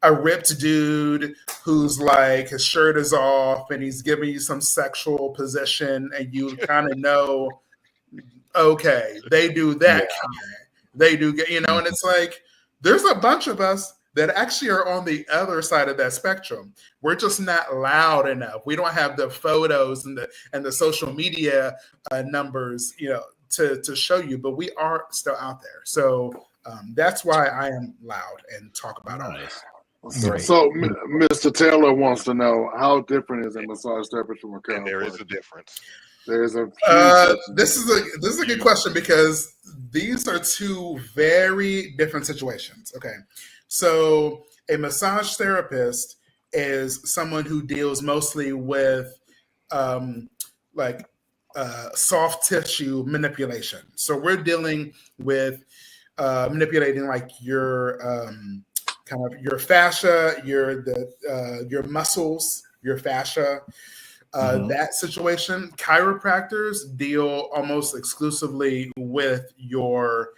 ripped dude who's like, his shirt is off and he's giving you some sexual position, and you kind of know, okay, they do that kind. They do, you know, and it's like, there's a bunch of us that actually are on the other side of that spectrum. We're just not loud enough. We don't have the photos and the social media numbers, you know, to show you, but we are still out there. So that's why I am loud and talk about all this.
So Mr. Taylor wants to know, how different is a massage therapist from a chiropractor?
And there is a difference.
There's a
this is a good question because these are two very different situations. Okay, so a massage therapist is someone who deals mostly with soft tissue manipulation. So we're dealing with manipulating like your kind of your fascia, your muscles, your fascia. That situation. Chiropractors deal almost exclusively with your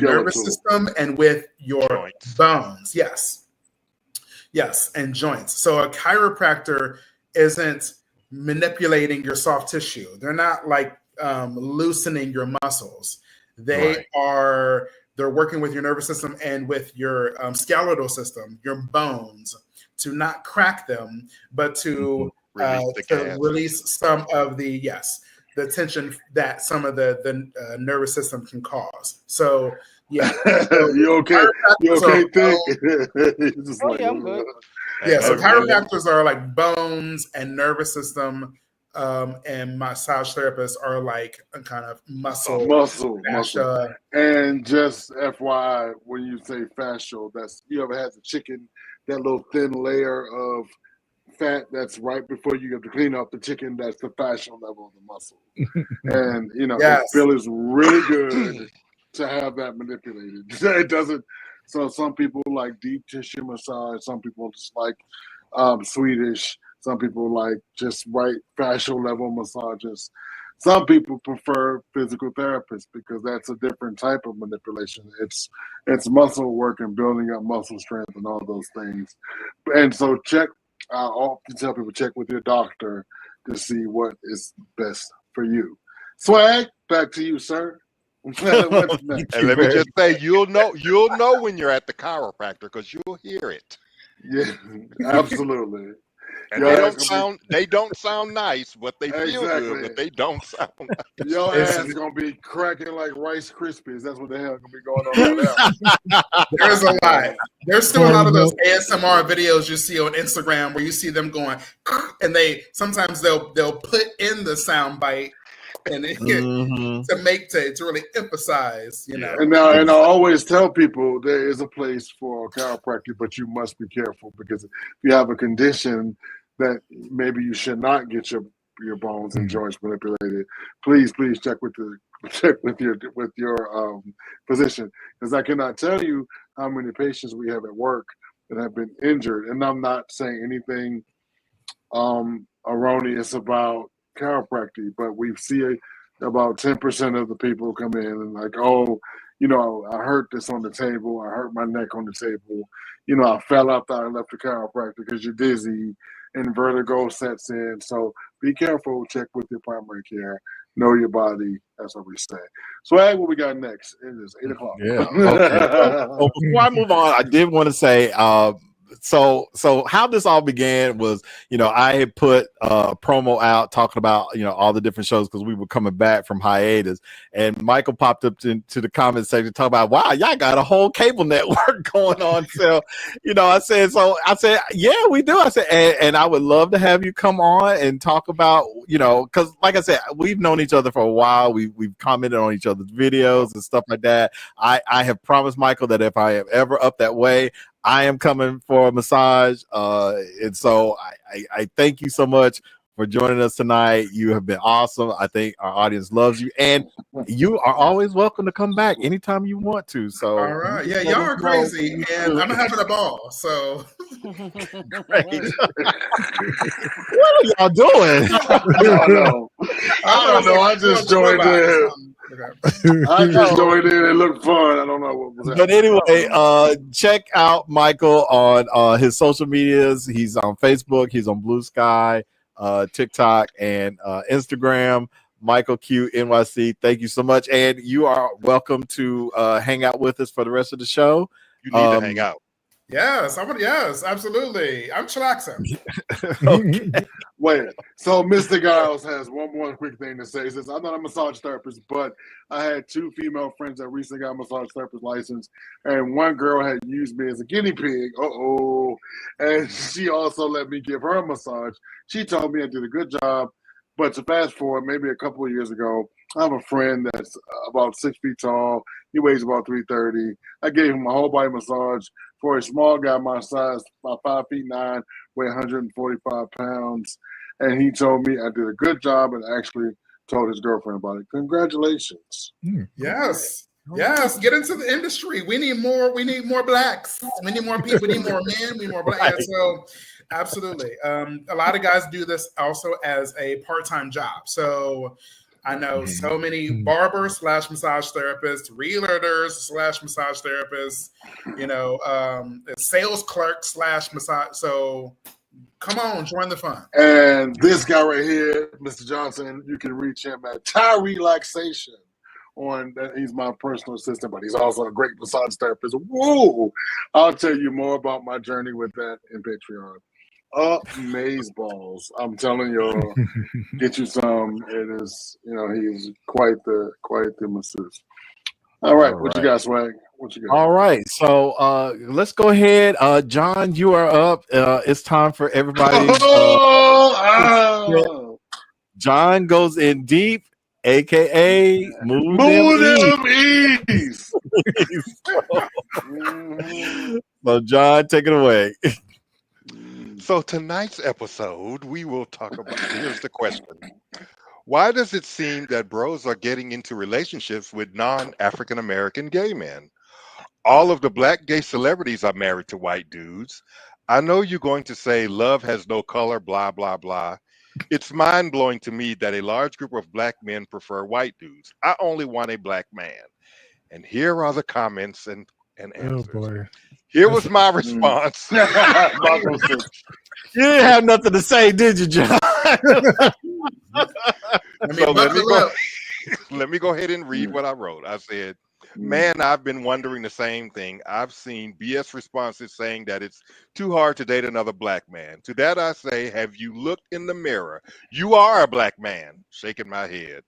nervous system and with your bones. Yes, and joints. So a chiropractor isn't manipulating your soft tissue. They're not like loosening your muscles. They're working with your nervous system and with your skeletal system, your bones, to not crack them, but to release some of the tension that some of the nervous system can cause. So yeah,
you okay? You okay?
I'm good. Yeah, so chiropractors are like bones and nervous system, and massage therapists are like a kind of muscle.
And just FYI, when you say fascial, that's you ever had the chicken, that little thin layer of fat that's right before you have to clean up the chicken, that's the fascial level of the muscle. And it feels really good to have that manipulated. It doesn't. So some people like deep tissue massage, some people just like Swedish, some people like just right fascial level massages. Some people prefer physical therapists because that's a different type of manipulation. It's muscle work and building up muscle strength and all those things. And so I often tell people check with your doctor to see what is best for you. SWaG, back to you, sir.
And let me just say, you'll know when you're at the chiropractor because you'll hear it.
Yeah, absolutely.
And they don't sound nice, but they feel good, but they don't sound nice.
Your ass is gonna be cracking like Rice Krispies. That's what the hell gonna be going on right
now. There's a lot. There's still a lot of those ASMR videos you see on Instagram where you see them going, and sometimes they'll put in the sound bite. And to really emphasize,
And I always tell people there is a place for a chiropractor, but you must be careful because if you have a condition that maybe you should not get your bones and joints manipulated, please check with your physician, because I cannot tell you how many patients we have at work that have been injured, and I'm not saying anything erroneous about chiropractic, but we see about 10% of the people come in and like, I hurt this on the table, I hurt my neck on the table, I fell after I left the chiropractor because you're dizzy and vertigo sets in. So be careful, check with your primary care, know your body. That's what we say. So what we got next? It is 8:00.
Yeah. Okay. So before I move on, I did want to say so how this all began was, I had put a promo out talking about, all the different shows because we were coming back from hiatus, and Michael popped up into the comment section talking about, wow, y'all got a whole cable network going on. So, I said, yeah, we do. I said, and I would love to have you come on and talk about, because like I said, we've known each other for a while. We've commented on each other's videos and stuff like that. I have promised Michael that if I am ever up that way, I am coming for a massage. And so I thank you so much for joining us tonight. You have been awesome. I think our audience loves you, and you are always welcome to come back anytime you want to. So
all right. Yeah, y'all are crazy, and I'm having a ball. So
great. What are y'all doing?
I don't know. I just joined in. I just joined in. It looked fun. I don't know what was happening.
But anyway, check out Michael on his social medias. He's on Facebook. He's on Blue Sky, TikTok, and Instagram. Michael Q NYC. Thank you so much, and you are welcome to hang out with us for the rest of the show.
You need to hang out.
Yes, absolutely. I'm chillaxing.
Okay.
Wait, so Mr. Giles has one more quick thing to say. He says, I'm not a massage therapist, but I had 2 female friends that recently got a massage therapist license, and one girl had used me as a guinea pig. And she also let me give her a massage. She told me I did a good job, But to fast forward, maybe a couple of years ago, I have a friend that's about 6 feet tall. He weighs about 330. I gave him a whole body massage for a small guy my size, about 5'9", weigh 145 pounds. And he told me I did a good job and actually told his girlfriend about it. Congratulations.
Yes. Yes, get into the industry. We need more blacks. We need more people. We need more men. We need more blacks. Right. Yeah, so absolutely. A lot of guys do this also as a part-time job. So I know so many barbers / massage therapists, realtors / massage therapists, sales clerks / massage. So come on, join the fun.
And this guy right here, Mr. Johnson, you can reach him at Thai Relaxation. He's my personal assistant, but he's also a great massage therapist. Whoa! I'll tell you more about my journey with that in Patreon. Amazeballs. I'm telling y'all, get you some. It is, he's quite the masseuse. All right, what you got, SWaG? What you got?
All right, so let's go ahead. John, you are up. It's time for everybody. John goes in deep, aka move them east. So John, take it away.
So tonight's episode, we will talk about, here's the question. Why does it seem that bros are getting into relationships with non-African American gay men? All of the black gay celebrities are married to white dudes. I know you're going to say love has no color, blah, blah, blah. It's mind-blowing to me that a large group of black men prefer white dudes. I only want a black man. And here are the comments and answers. Oh boy. Here was my response.
You didn't have nothing to say, did you, John?
So let me go ahead and read what I wrote. I said, man, I've been wondering the same thing. I've seen BS responses saying that it's too hard to date another black man. To that I say, have you looked in the mirror? You are a black man. Shaking my head.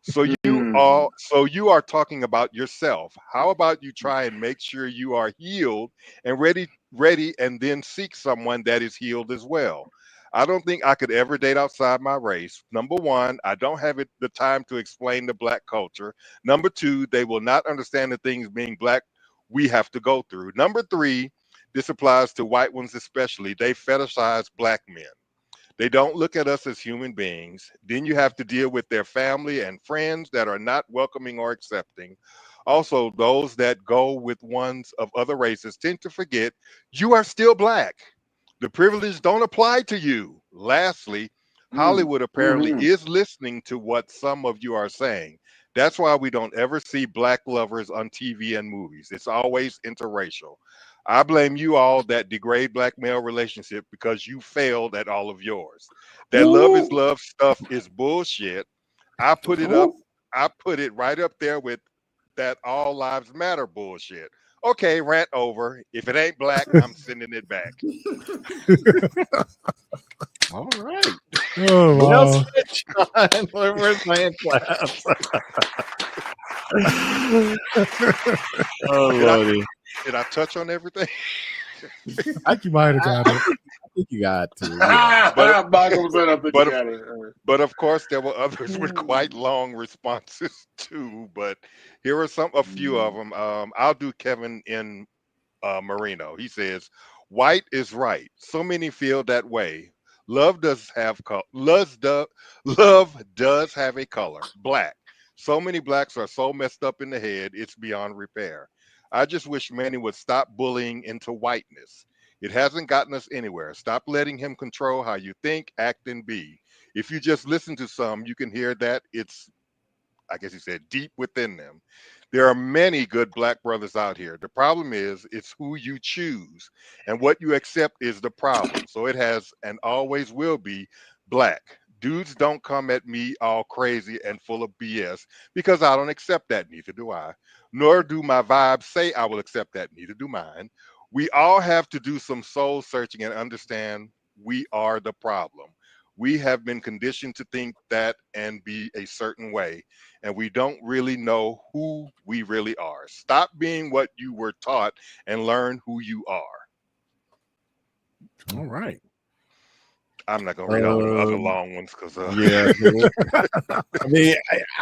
So you are talking about yourself. How about you try and make sure you are healed and ready, and then seek someone that is healed as well. I don't think I could ever date outside my race. Number one, I don't have the time to explain the black culture. Number two, they will not understand the things being black we have to go through. Number three, this applies to white ones especially. They fetishize black men. They don't look at us as human beings. Then you have to deal with their family and friends that are not welcoming or accepting. Also, those that go with ones of other races tend to forget you are still black. The privilege don't apply to you. Lastly, Hollywood apparently is listening to what some of you are saying. That's why we don't ever see black lovers on TV and movies. It's always interracial. I blame you all that degrade black male relationship because you failed at all of yours. That love is love stuff is bullshit. I put it right up there with that all lives matter bullshit. Okay, rant over. If it ain't black, I'm sending it back.
All right. Oh, wow. Where's my hand claps?
Oh, Lordy. Did I touch on everything?
I think you might have got it.
I think you got to. Yeah.
But of course, there were others with quite long responses too. But here are a few of them. I'll do Kevin in Marino. He says, "White is right. So many feel that way. Love does have love does have a color. Black. So many blacks are so messed up in the head, it's beyond repair. I just wish Manny would stop bullying into whiteness. It hasn't gotten us anywhere. Stop letting him control how you think, act, and be. If you just listen to some, you can hear that it's, I guess he said, deep within them. There are many good black brothers out here. The problem is it's who you choose, and what you accept is the problem. So it has and always will be black. Dudes don't come at me all crazy and full of BS because I don't accept that. Neither do I. Nor do my vibes say I will accept that. Neither do mine. We all have to do some soul searching and understand we are the problem. We have been conditioned to think that and be a certain way, and we don't really know who we really are. Stop being what you were taught and learn who you are.
All right.
I'm not gonna read all the other long ones because
yeah. I mean,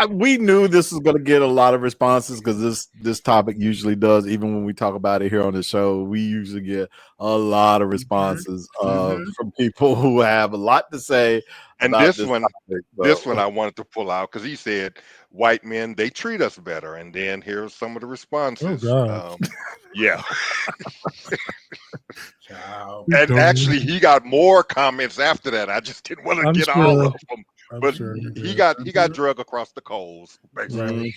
we knew this was going to get a lot of responses because this topic usually does. Even when we talk about it here on the show, we usually get a lot of responses from people who have a lot to say.
And
about
this one,
topic,
this one I wanted to pull out because he said white men, they treat us better. And then here's some of the responses.
Oh God.
Yeah. And actually, he got more comments after that. I just didn't want to get all of them. But he got drug across the coals, basically.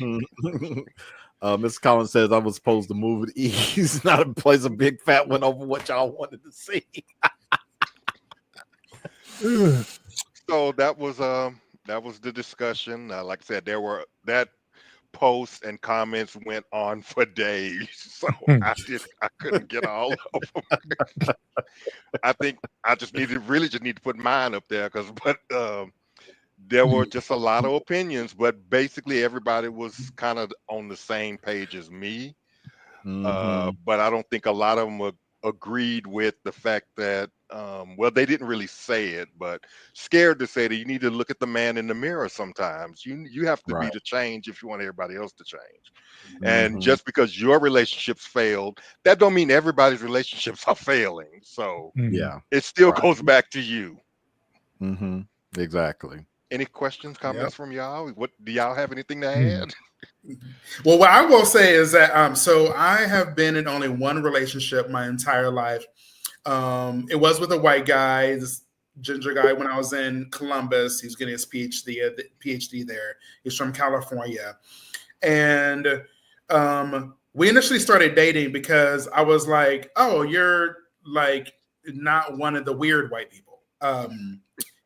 Mr. Collins says I was supposed to move at ease, not to place a big fat one over what y'all wanted to see.
So that was the discussion. Like I said, that posts and comments went on for days, so I couldn't get all of them. I think I just need to put mine up there but there were just a lot of opinions, but basically everybody was kind of on the same page as me. But I don't think a lot of them agreed with the fact that well, they didn't really say it, but scared to say that you need to look at the man in the mirror sometimes. You have to be the change if you want everybody else to change. And just because your relationships failed, that don't mean everybody's relationships are failing. So it still goes back to you.
Exactly.
Any questions, comments from y'all? What do y'all have anything to add?
Well, what I will say is that so I have been in only one relationship my entire life. It was with a white guy, this ginger guy. When I was in Columbus, he was getting his PhD there. He's from California, and we initially started dating because I was like, "Oh, you're like not one of the weird white people.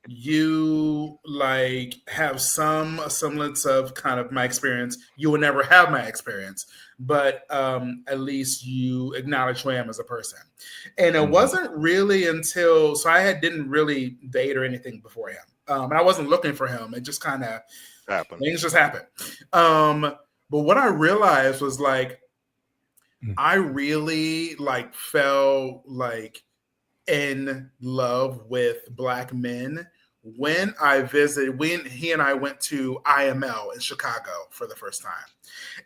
You like have some semblance of kind of my experience. You will never have my experience, but at least you acknowledge who I am as a person." And it wasn't really until, so I didn't really date or anything before him. And I wasn't looking for him. It just kind of happened. Things just happened. But what I realized was like, I really like fell like in love with Black men when he and I went to IML in Chicago for the first time.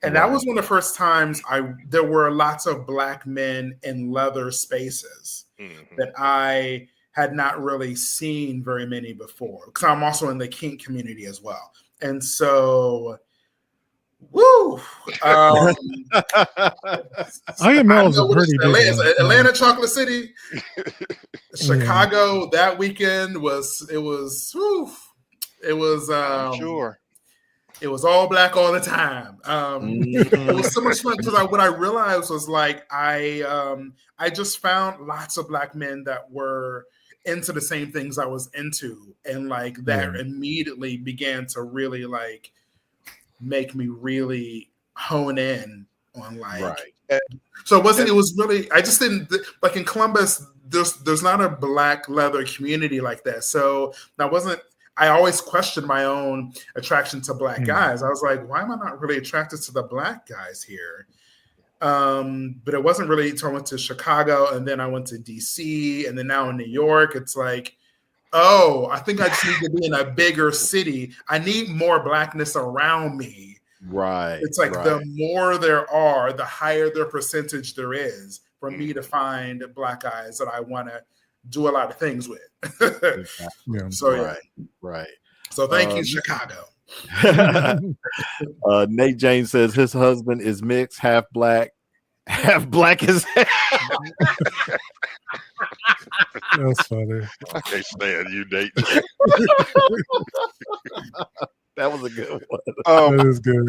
And that was one of the first times there were lots of Black men in leather spaces that I had not really seen very many before, because I'm also in the kink community as well. And so woo!
IML is a pretty big one.
Atlanta, Chocolate City, Chicago. That weekend was
I'm sure
it was all Black all the time. It was so much fun because what I realized was like I just found lots of Black men that were into the same things I was into, and like that immediately began to really like make me really hone in on like so it was really, I just didn't like in Columbus there's not a Black leather community like that, so I always questioned my own attraction to Black guys. I was like, why am I not really attracted to the Black guys here? But it wasn't really until I went to Chicago, and then I went to DC, and then now in New York, it's like, oh, I think I just need to be in a bigger city. I need more Blackness around me.
Right.
It's like the more there are, the higher their percentage there is for me to find Black guys that I want to do a lot of things with. So
right.
So thank you, Chicago.
Nate James says his husband is mixed, half Black as hell.
That's funny.
I can't stand you, Nate.
That was a good one.
That is good.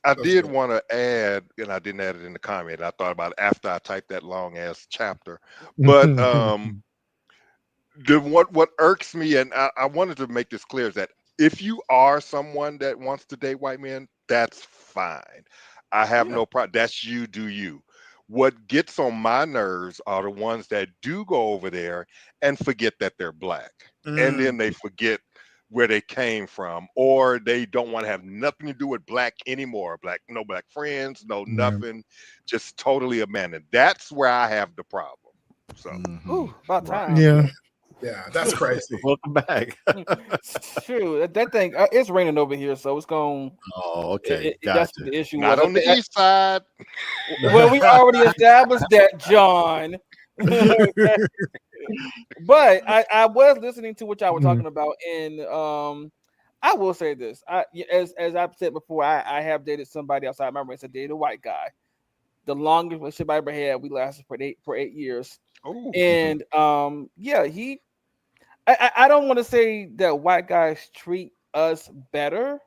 I did want to add, and I didn't add it in the comment. I thought about it after I typed that long ass chapter. But what irks me, and I wanted to make this clear, is that if you are someone that wants to date white men, that's fine. I have no problem. That's you, do you. What gets on my nerves are the ones that do go over there and forget that they're Black. And then they forget where they came from, or they don't want to have nothing to do with Black anymore. No Black friends, no nothing, just totally abandoned. That's where I have the problem. So
about time.
Yeah.
Yeah, that's crazy.
Welcome back.
True. That thing, it's raining over here, so it's going.
Oh, okay.
That's
Gotcha.
what the issue
Not
was.
on the east side.
Well, we already established that, John. But I was listening to what y'all were talking about, and I will say this: as I've said before, I have dated somebody outside my race. I dated a white guy. The longest relationship I ever had, we lasted for 8 years.
Oh.
And yeah, I don't want to say that white guys treat us better,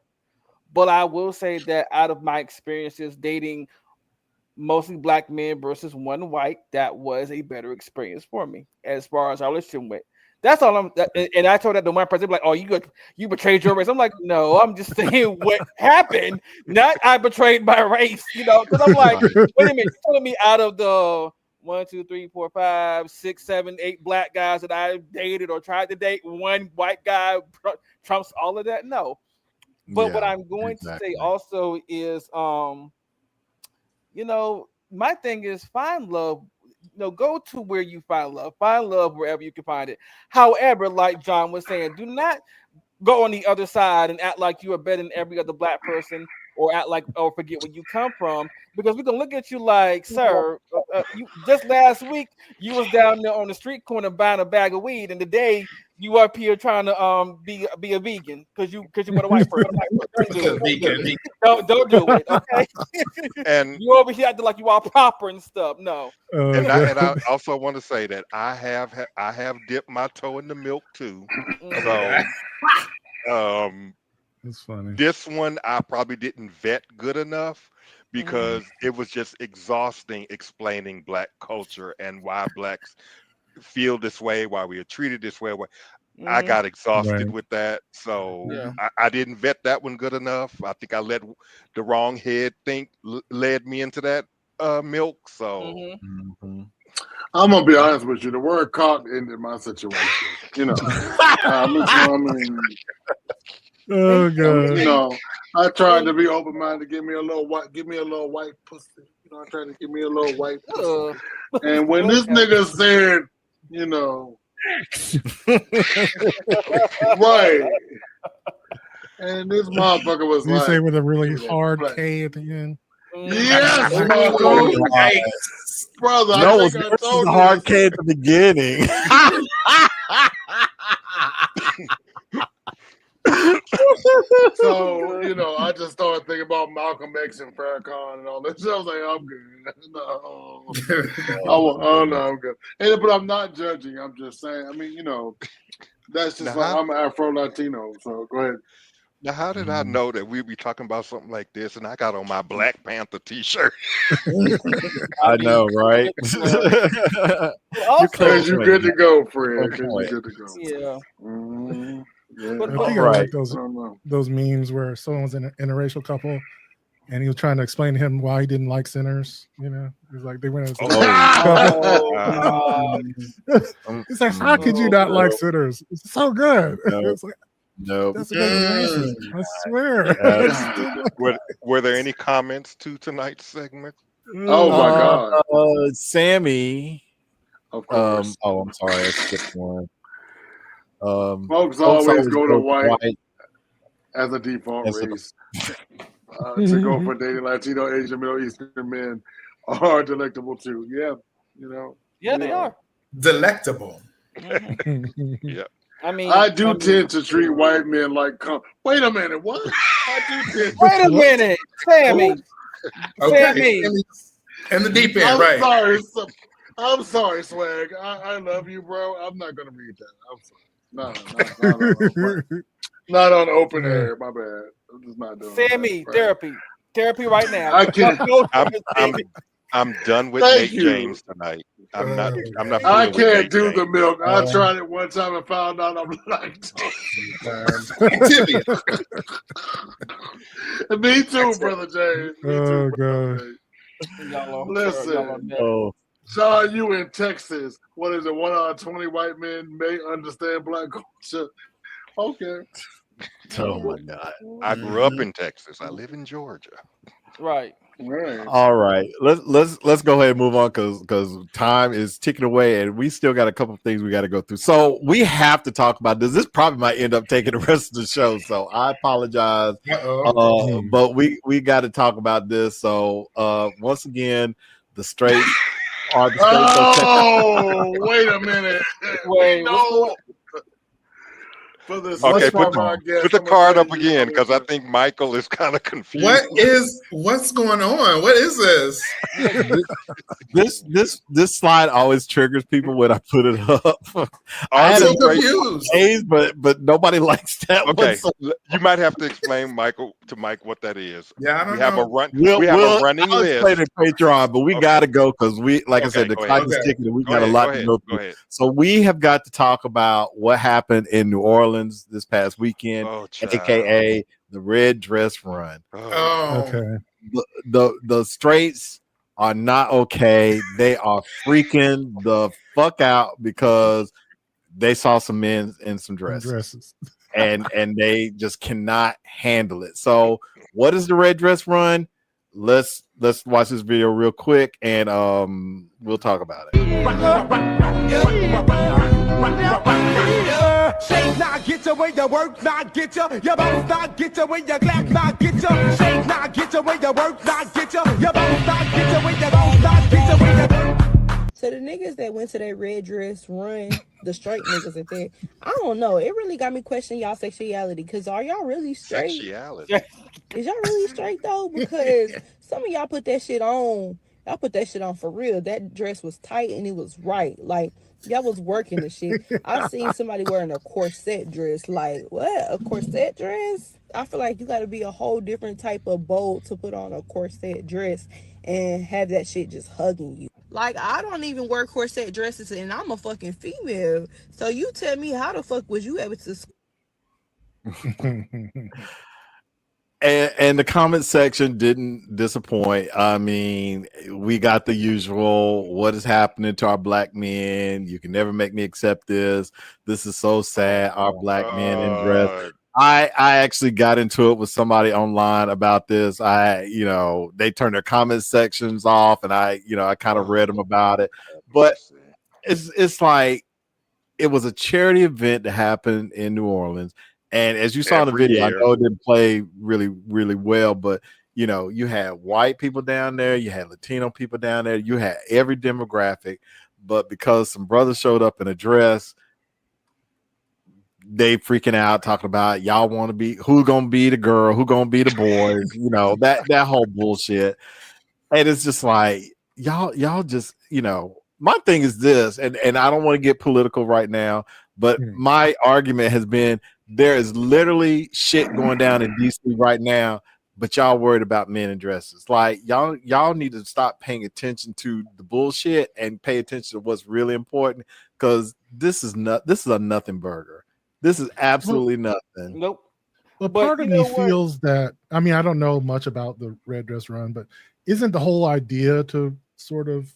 but I will say that out of my experiences dating mostly black men versus one white, that was a better experience for me as far as our relationship went. That's all and I told that to one person, like, "Oh, you betrayed your race." I'm like, "No, I'm just saying what happened. Not I betrayed my race, because I'm like, wait a minute, you're telling me out of the 1, 2, 3, 4, 5, 6, 7, 8 black guys that I dated or tried to date, one white guy trumps all of that? No." But what I'm going to say also is, my thing is find love. Go to where you find love. Find love wherever you can find it. However, like John was saying, do not go on the other side and act like you are better than every other black person, or forget where you come from, because we're gonna look at you like, sir, you just last week you was down there on the street corner buying a bag of weed, and today you up here trying to be a vegan because you want a white person. Don't do it, okay?
And
you over here acting like you all proper and stuff. No.
And I also want to say that I have dipped my toe in the milk too. So
that's funny.
This one I probably didn't vet good enough, because it was just exhausting explaining black culture and why blacks feel this way, why we are treated this way. I got exhausted with that, so I didn't vet that one good enough. I think I let the wrong head led me into that milk. So
I'm gonna be honest with you. The word "cock" ended my situation. I mean,
oh god.
I tried to be open-minded. Give me a little white pussy. I tried to give me a little white pussy. And when this nigga said, right. And this motherfucker was
you say with a really hard K at the end?
Yes, brother.
No, this is a hard K at the beginning.
So, I just started thinking about Malcolm X and Farrakhan and all that. So I was like, I'm good. No, I'm good. But I'm not judging. I'm just saying. I mean, that's just like I'm an Afro-Latino. So go ahead.
Now, how did I know that we'd be talking about something like this? And I got on my Black Panther T-shirt.
I know, right?
Because you're good to go, Fred. Because you're good to go.
Yeah.
I think I like those memes where someone was in an interracial couple, and he was trying to explain to him why he didn't like sinners. It was like they went. It's like, how could you not like sinners? It's so good. It's like,
no,
that's amazing. I swear.
Were there any comments to tonight's segment?
Oh my God,
Sammy.
Of course.
I'm sorry, I skipped one.
Folks always go to white as a default race. To go for dating Latino, Asian, Middle Eastern men are delectable too. Yeah,
they are
delectable.
Yeah.
I tend to treat white men like. Wait a minute, what?
Wait a minute, Sammy.
Okay. In the deep end, right?
I'm sorry, SWaG. I love you, bro. I'm not gonna read that. I'm sorry. No. Not on open air. My bad. I'm just not doing
Sammy,
that.
Therapy right now.
I can't.
I'm done with Nate James tonight. I'm not.
I can't do the milk. I tried it one time and found out I'm lactose. Me too, brother James.
Oh god.
Listen. Sean, you in Texas. What is it? 1 out of 20 white men may understand black culture. Okay.
Oh my God.
I grew up in Texas. I live in Georgia.
Right.
Right.
All right, let's go ahead and move on because time is ticking away, and we still got a couple of things we got to go through. So we have to talk about this. This probably might end up taking the rest of the show, so I apologize. But we got to talk about this. So once again, the straights are the straights.
Oh, wait a minute.
Wait,
no. For the
Okay, put the card up again because I think Michael is kind of confused.
What's going on? What is this?
This slide always triggers people when I put it up.
I'm so confused.
But nobody likes that.
Okay, you might have to explain Mike what that is.
Yeah, I don't
know. We have a running
I'll
list.
explain it Patreon, but we got to go because I said, the clock is ticking and we got a lot to go through. So we have got to talk about what happened in New Orleans this past weekend, aka the Red Dress Run.
Okay.
The straights are not okay. They are freaking the fuck out because they saw some men in some dresses. and they just cannot handle it. So what is the Red Dress Run? Let's watch this video real quick and we'll talk about it.
Shake not get you when your work not get you. Your bones not get you when your clap not get you. Shake not get you when your work not get you. Your bones not get you when your bones not get you when your.
So the niggas that went to that Red Dress Run, the straight niggas at that, I don't know. It really got me questioning y'all sexuality. Cause are y'all really straight?
Sexuality.
Is y'all really straight though? Because some of y'all put that shit on. Y'all put that shit on for real. That dress was tight and it was right. Like y'all was working the shit. I've seen somebody wearing a corset dress. Like what? A corset dress? I feel like you got to be a whole different type of bold to put on a corset dress and have that shit just hugging you. Like I don't even wear corset dresses and I'm a fucking female. So you tell me how the fuck was you able to?
And the comment section didn't disappoint. I mean, we got the usual, what is happening to our black men? You can never make me accept this. This is so sad. Our black men in dress. I actually got into it with somebody online about this. They turned their comment sections off and I kind of read them about it. But it's like it was a charity event that happened in New Orleans. And as you saw in the video, I know it didn't play really, really well, but you had white people down there, you had Latino people down there, you had every demographic, but because some brothers showed up in a dress, they freaking out talking about y'all want to be who gonna be the girl, who gonna be the boys, that whole bullshit. And it's just like y'all just my thing is this, and I don't want to get political right now, but my argument has been there is literally shit going down in DC right now, but y'all worried about men in dresses. Like y'all need to stop paying attention to the bullshit and pay attention to what's really important, because this is a nothing burger. This is absolutely nothing.
Nope.
Well, part of me feels that, I mean, I don't know much about the Red Dress Run, but isn't the whole idea to sort of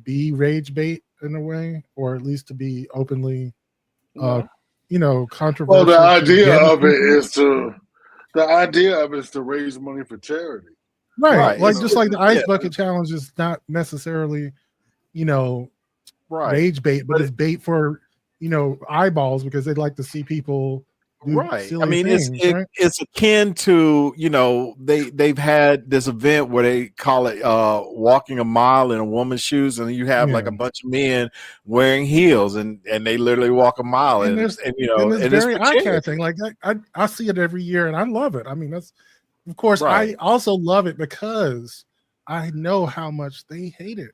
be rage bait in a way, or at least to be openly controversial?
Well, the idea of it is to raise money for charity.
Right. Like just like the ice bucket challenge is not necessarily, rage bait, but it's bait for eyeballs because they'd like to see people do silly
I mean,
things,
it's akin to they've had this event where they call it walking a mile in a woman's shoes, and you have like a bunch of men wearing heels and they literally walk a mile, and it's
very eye-catching. Like I see it every year and I love it. I mean, that's of course I also love it because I know how much they hate it.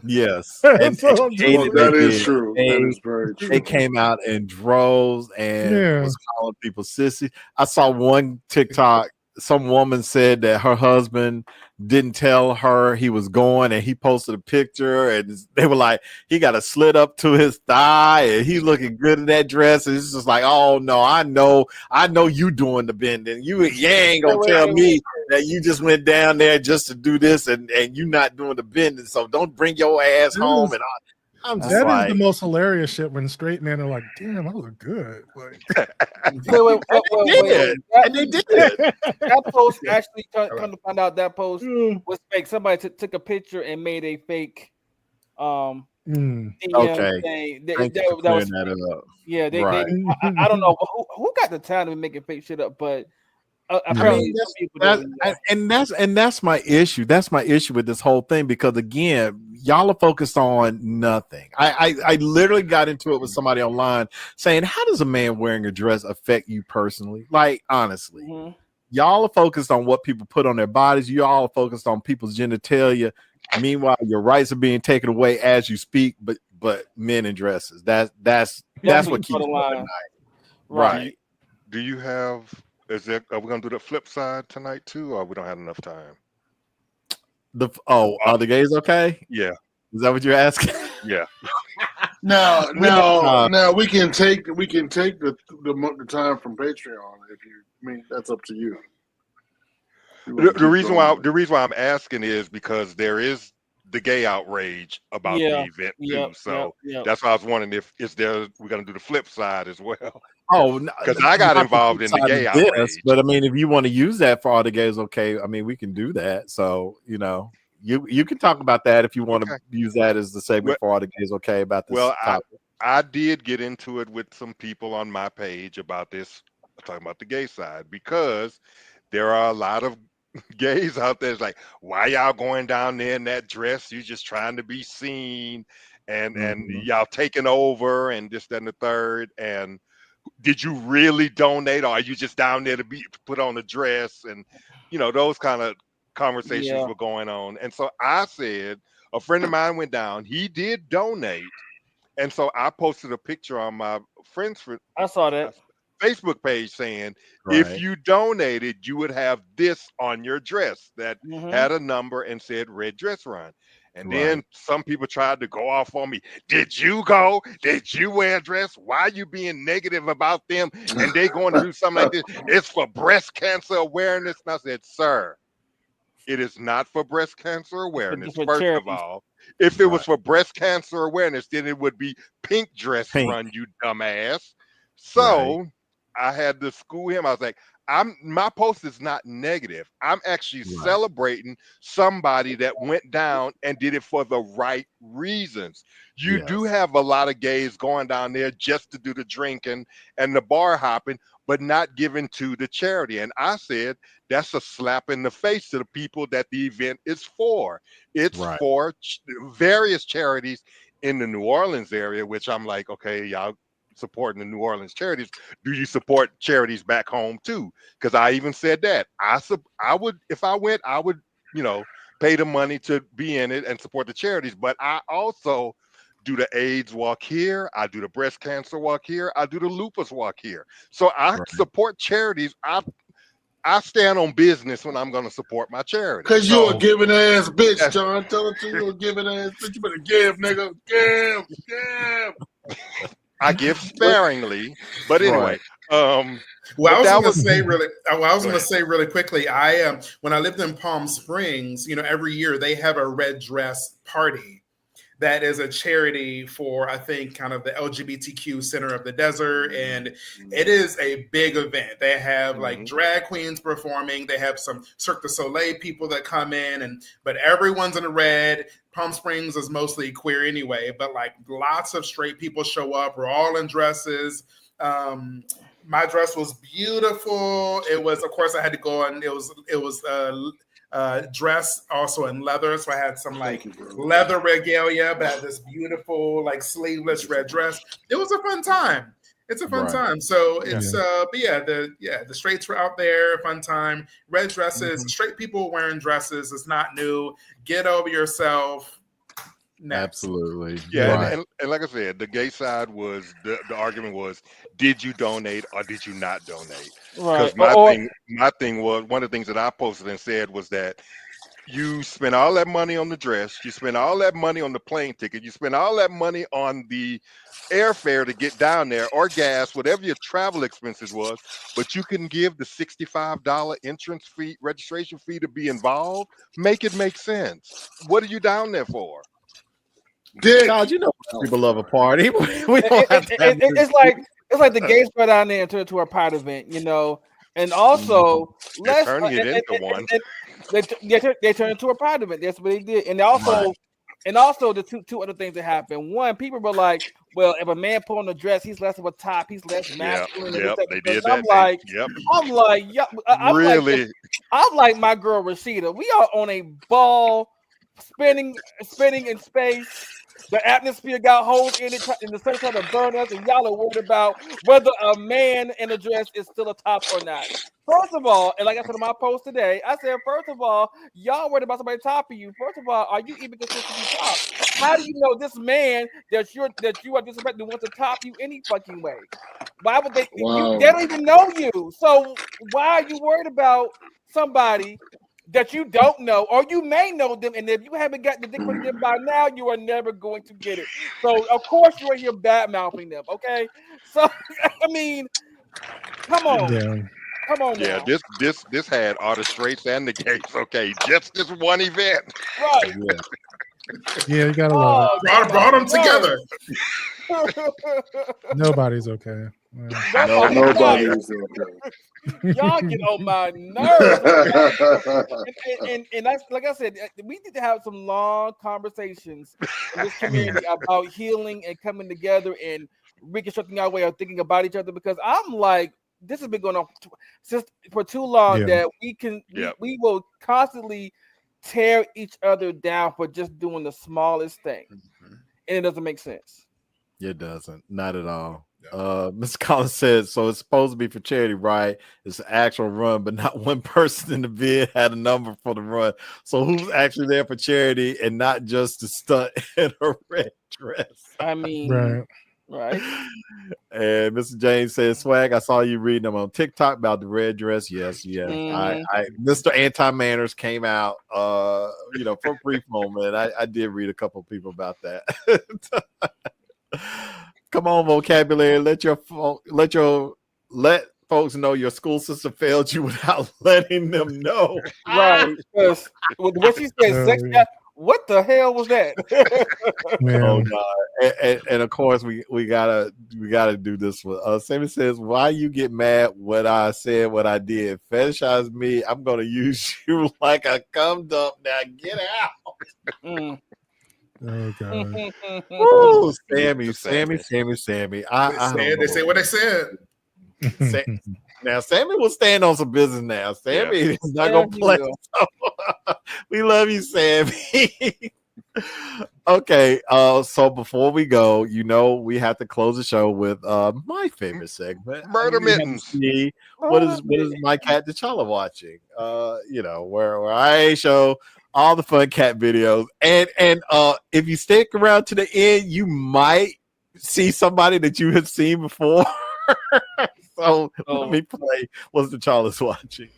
Yes, and
that is true. That is very true.
They came out in droves and was calling people sissy. I saw one TikTok. Some woman said that her husband didn't tell her he was going, and he posted a picture, and they were like, he got a slit up to his thigh, and he's looking good in that dress. And it's just like, oh no, I know you doing the bending. You ain't gonna tell me that you just went down there just to do this, and you not doing the bending. So don't bring your ass home. And I'm just
that
like,
is the most hilarious shit when straight men are like, "Damn, I look good." Like,
wait.
And they did.
That post actually come to find out that post was fake. Somebody took a picture and made a fake DM
Okay.
thing.
Thank you for clearing that up.
Yeah,
Right.
I don't know who got the time to be making fake shit up, but apparently some people do.
And that's my issue. That's my issue with this whole thing, because again, y'all are focused on nothing. I literally got into it with somebody online saying, how does a man wearing a dress affect you personally? Like, honestly, y'all are focused on what people put on their bodies. Y'all are focused on people's genitalia. Meanwhile, your rights are being taken away as you speak, but men in dresses. That's what keeps me up at night. Right.
Do you have, are we gonna do the flip side tonight too, or we don't have enough time?
Are the gays okay?
Yeah.
Is that what you're asking?
Yeah.
No, we can take the time from Patreon if you mean. That's up to you.
The reason why I'm asking is because there is the gay outrage about the event too. So that's why I was wondering if we're gonna do the flip side as well.
Oh,
because I got involved in the gay outrage.
But I mean, if you want to use that for all the gays, okay. I mean, we can do that. So you can talk about that if you want to use that as the segment for all the gays, okay? About this topic.
I did get into it with some people on my page about this, talking about the gay side, because there are a lot of gays out there. It's like, why y'all going down there in that dress? You just trying to be seen, and y'all taking over, and this, that, and the third. And did you really donate, or are you just down there to put on a dress? And those kind of conversations were going on. And so I said, a friend of mine went down. He did donate, and so I posted a picture on my
I saw that
Facebook page saying, if you donated, you would have this on your dress that had a number and said Red Dress Run. And then some people tried to go off on me. Did you go? Did you wear a dress? Why are you being negative about them? And they going to do something like this. It's for breast cancer awareness. And I said, sir, it is not for breast cancer awareness. First of all, if it was for breast cancer awareness, then it would be Pink Dress Run, you dumbass. So I had to school him. I was like, my post is not negative. I'm actually celebrating somebody that went down and did it for the right reasons. You do have a lot of gays going down there just to do the drinking and the bar hopping, but not giving to the charity. And I said, that's a slap in the face to the people that the event is for. It's for various charities in the New Orleans area, which I'm like, okay, y'all supporting the New Orleans charities. Do you support charities back home too? Because I even said that I would, if I went, I would, pay the money to be in it and support the charities. But I also do the AIDS walk here. I do the breast cancer walk here. I do the lupus walk here. So I support charities. I stand on business when I'm going to support my charity.
Because you're a giving ass bitch, John. Tell it to you, you're a giving ass bitch. You better give, nigga. Give.
I give sparingly, but anyway.
I was going to say really quickly. When I lived in Palm Springs, every year they have a red dress party. That is a charity for, I think, kind of the LGBTQ center of the desert. And it is a big event. They have like drag queens performing. They have some Cirque du Soleil people that come in, but everyone's in the red. Palm Springs is mostly queer anyway, but like lots of straight people show up. We're all in dresses. My dress was beautiful. It was, of course, I had to go on. It was dress also in leather, so I had some like leather regalia, but I had this beautiful like sleeveless red dress. It was a fun time. It's a fun time. So it's the straights were out there, fun time. Red dresses, straight people wearing dresses is not new. Get over yourself. Next.
Absolutely.
Yeah, and like I said, the gay side was the argument was, did you donate or did you not donate? Because my thing was, one of the things that I posted and said was that you spend all that money on the dress, you spend all that money on the plane ticket, you spend all that money on the airfare to get down there, or gas, whatever your travel expenses was, but you can give the $65 entrance fee, registration fee to be involved. Make it make sense. What are you down there for?
God, you know people love a party. We don't have to have
it's like the gay spread down there and turn into a pride event, you know. And also,
they're turning it into one.
They turned into a pride event. That's what they did. And also, the two other things that happened. One, people were like, "Well, if a man put on a dress, he's less of a top. He's less masculine."
Yep, they did
that. I'm like my girl Rashida. We are on a ball, spinning in space. The atmosphere got holes in it, and the sun trying to burn us, and y'all are worried about whether a man in a dress is still a top or not. First of all, and like I said in my post today, I said, first of all, y'all worried about somebody topping you. First of all, are you even considered to be top? How do you know this man that you are disrespecting wants to top you any fucking way? Why would they? They don't even know you. So why are you worried about somebody that you don't know, or you may know them, and if you haven't gotten the dick from them by now, you are never going to get it. So of course you are here bad mouthing them, okay? So I mean, come on, come on now.
Yeah, this had all the straights and the gays. Okay, just this one event,
right?
Yeah, you gotta love
it. Brought them together.
Nobody's okay.
Nobody's okay.
Y'all get on my nerves. and that's, like I said, we need to have some long conversations in this community about healing and coming together and reconstructing our way of thinking about each other, because I'm like, this has been going on for too long that we will constantly tear each other down for just doing the smallest thing. And it doesn't make sense.
It doesn't. Not at all. Ms. Collins said, so it's supposed to be for charity, right? It's an actual run, but not one person in the vid had a number for the run. So who's actually there for charity and not just to stunt in a red dress?
I mean, right.
And Mr. James says, SWaG, I saw you reading them on TikTok about the red dress. Yes. I Mr. Anti-Manners came out for a brief moment. I did read a couple of people about that. Come on, vocabulary. Let folks know your school system failed you without letting them know.
Right. What she said, what the hell was that?
Oh God. And of course we gotta do this one. Sammy says, why you get mad when I said what I did? Fetishize me. I'm gonna use you like a cum dump. Now get out.
Oh God.
Ooh, Sammy. They say
what they said.
Now Sammy will stand on some business now. Sammy is not gonna play. We love you, Sammy. Okay, so before we go, we have to close the show with my favorite segment,
Murder Mittens.
What is my cat T'Challa watching? Where I show all the fun cat videos, and if you stick around to the end, you might see somebody that you have seen before. So let me play what T'Challa's watching.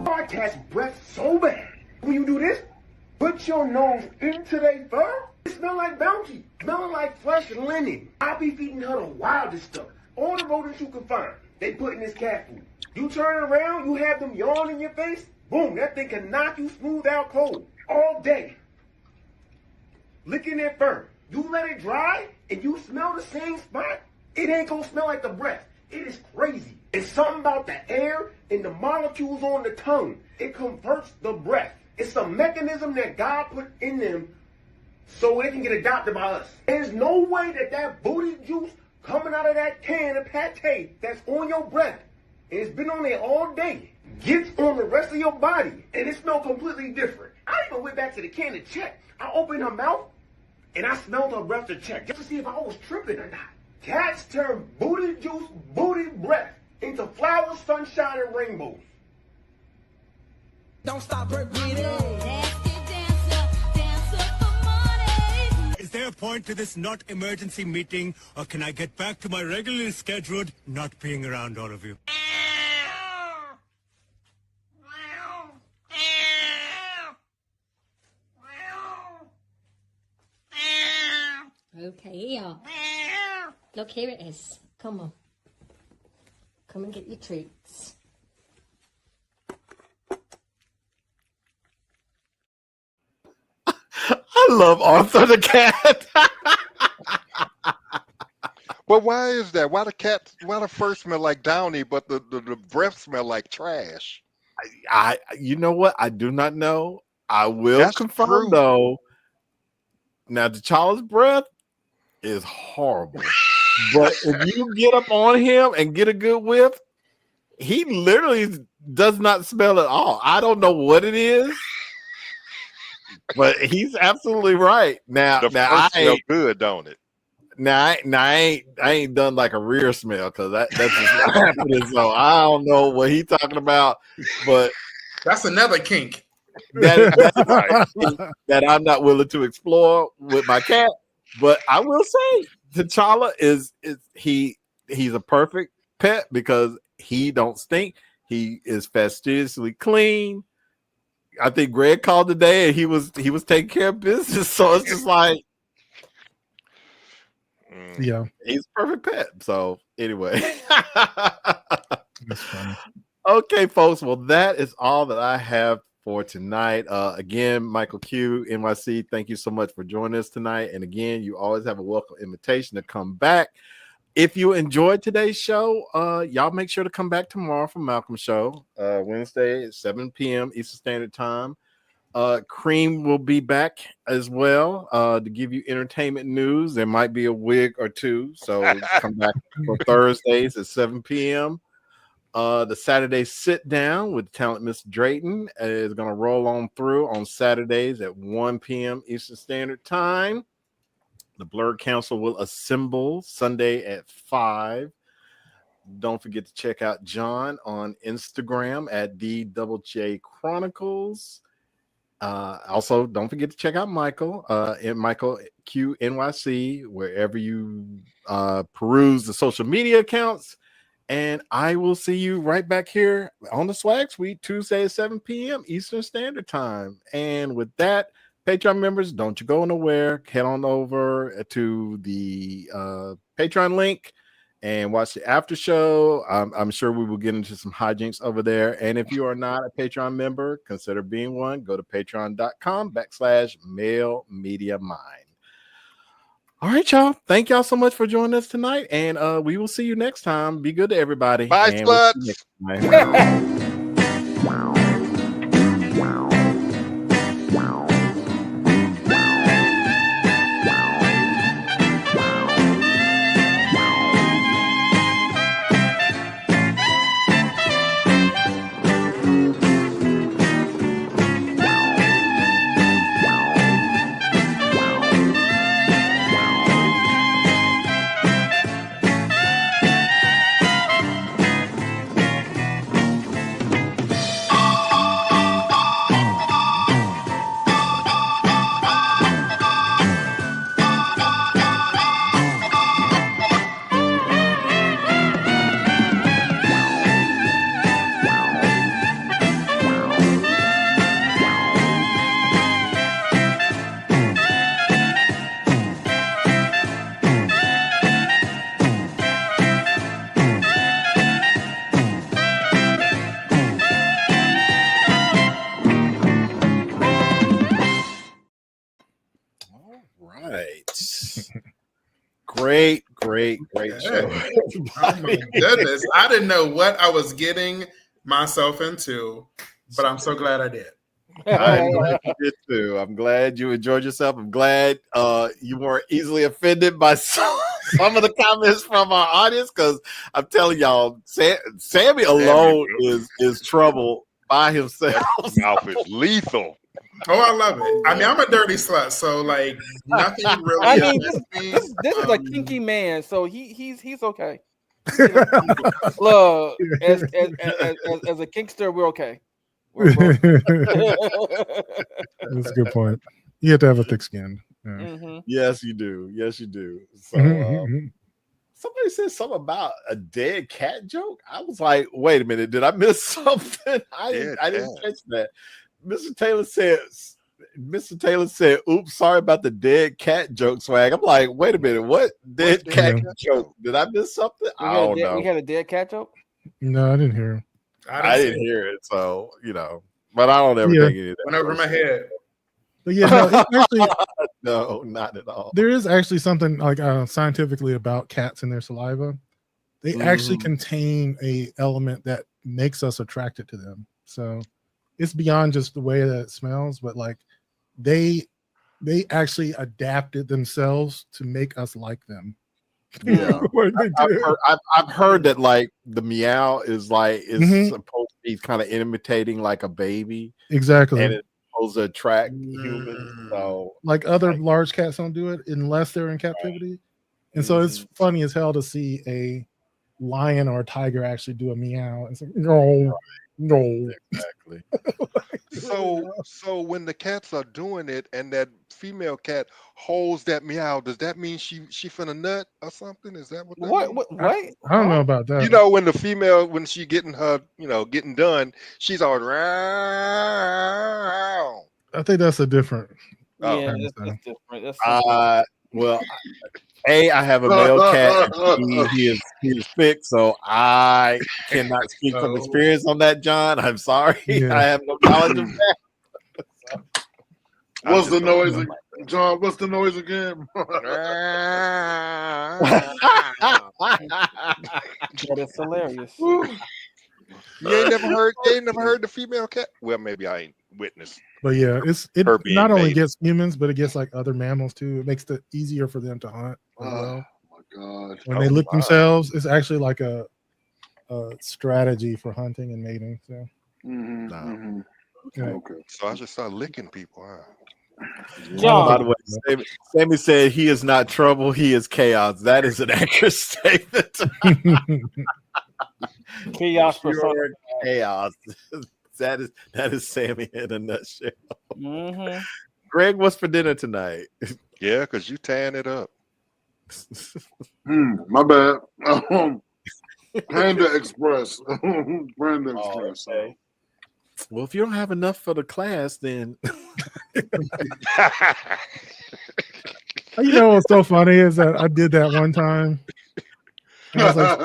I catch breath so bad. When you do this, put your nose into their fur. It smell like bounty, smelling like fresh linen. I be feeding her the wildest stuff. All the rodents you can find, they put in this cat food. You turn around, you have them yawn in your face. Boom, that thing can knock you smooth out cold all day. Licking that fur. You let it dry and you smell the same spot, it ain't gonna smell like the breath. It is crazy. It's something about the air and the molecules on the tongue. It converts the breath. It's a mechanism that God put in them so they can get adopted by us. There's no way that booty juice coming out of that can of pate that's on your breath, and it's been on there all day, gets on the rest of your body, and it smells completely different. I even went back to the can to check. I opened her mouth, and I smelled her breath to check, just to see if I was tripping or not. Cats turn booty juice, booty breath into flowers, sunshine, and rainbows.
Don't stop breathing.
Is there a point to this not emergency meeting, or can I get back to my regularly scheduled not being around all of you?
Okay, look, here it is. Come on. Come and get your treats.
I love Arthur the cat.
But why is that? Why the fur smell like Downy, but the breath smell like trash?
You know what? I do not know. I will
That's
confirm
true.
though. Now, T'Challa's breath is horrible, but if you get up on him and get a good whiff, he literally does not smell at all. I don't know what it is, but he's absolutely right. Now
I smell good, don't it?
Now I ain't done like a rear smell because that's just not happening. So I don't know what he's talking about, but
that's another kink
that I'm not willing to explore with my cat. But I will say T'Challa he's a perfect pet because he don't stink. He is fastidiously clean. I think Greg called today and he was taking care of business. So it's just like,
yeah,
he's a perfect pet. So anyway,
that's funny.
Okay, folks. Well, that is all that I have for tonight. Again, Michael Q, NYC, thank you so much for joining us tonight. And again, you always have a welcome invitation to come back. If you enjoyed today's show, y'all make sure to come back tomorrow for Malcolm's show, Wednesday at 7 p.m. Eastern Standard Time. Cream will be back as well to give you entertainment news. There might be a wig or two, so come back for Thursdays at 7 p.m. The Saturday sit down with talent Miss Drayton is going to roll on through on Saturdays at 1 p.m. Eastern Standard Time. The Blurred Council will assemble Sunday at 5. Don't forget to check out John on Instagram at DJJ Chronicles. Also, don't forget to check out Michael at Michael Q NYC, wherever you peruse the social media accounts. And I will see you right back here on the SWaG Suite Tuesday at 7 p.m. Eastern Standard Time. And with that, Patreon members, don't you go nowhere. Head on over to the Patreon link and watch the after show. I'm sure we will get into some hijinks over there. And if you are not a Patreon member, consider being one. Go to patreon.com/Male Media Mind. All right, y'all. Thank y'all so much for joining us tonight. And we will see you next time. Be good to everybody.
Bye, sluts.
Great show.
Oh my goodness. I didn't know what I was getting myself into, but I'm so glad I did.
I'm glad you did too. I'm glad you enjoyed yourself. I'm glad you weren't easily offended by some of the comments from our audience, because I'm telling y'all, Sammy alone is trouble by himself.
That mouth is lethal.
Oh, I love it. I mean, I'm a dirty slut, so like nothing really.
I mean, this is a kinky man, so he's okay. Look, as a kinkster, we're okay.
That's a good point. You have to have a thick skin. Yeah.
Mm-hmm.
Yes, you do. Yes, you do. So somebody said something about a dead cat joke. I was like, wait a minute, did I miss something? I didn't catch that. Mr. Taylor says Mr. Taylor said, "Oops, sorry about the dead cat joke, swag." I'm like, wait a minute, what dead cat joke? Did I miss something? I don't know.
We had a dead cat joke.
No, I didn't hear him.
I didn't hear it, so but I don't ever think any of that
went over my head.
But yeah, no, it's actually
no, not at all.
There is actually something like scientifically about cats and their saliva. They actually contain a element that makes us attracted to them. So it's beyond just the way that it smells, but like they actually adapted themselves to make us like them.
Yeah, I've heard that like the meow is supposed to be kind of imitating like a baby,
exactly,
and it's supposed to attract humans. So
like other large cats don't do it unless they're in captivity, and so it's funny as hell to see a lion or a tiger actually do a meow. It's like no,
exactly.
So when the cats are doing it and that female cat holds that meow, does that mean she finna nut or something? Is that what that means?
What?
I don't know about that.
When the female, when she getting her, getting done, she's all around.
I think that's a different.
Yeah, that's different. That's
well, I have a male cat. And he is fixed, so I cannot speak from experience on that, John. I'm sorry.
Yeah.
I have no knowledge of that.
What's the noise, John? What's the noise again?
That is hilarious.
You ain't never heard the female cat? Well, maybe I ain't witnessed.
But yeah, it
Her being
not only
made.
gets humans, but it gets like other mammals too. It makes it easier for them to hunt as well.
My God.
When they lick themselves, it's actually like a strategy for hunting and mating. So
Okay.
So I should start licking people, huh?
John.
By the way, Sammy said he is not trouble, he is chaos. That is an accurate statement.
Chaos for
Pure chaos. That is Sammy in a nutshell. Greg, what's for dinner tonight?
Yeah, because you tearing it up.
My bad. Panda Express. Panda Express.
Okay. Well, if you don't have enough for the class, then
what's so funny is that I did that one time. And I was like,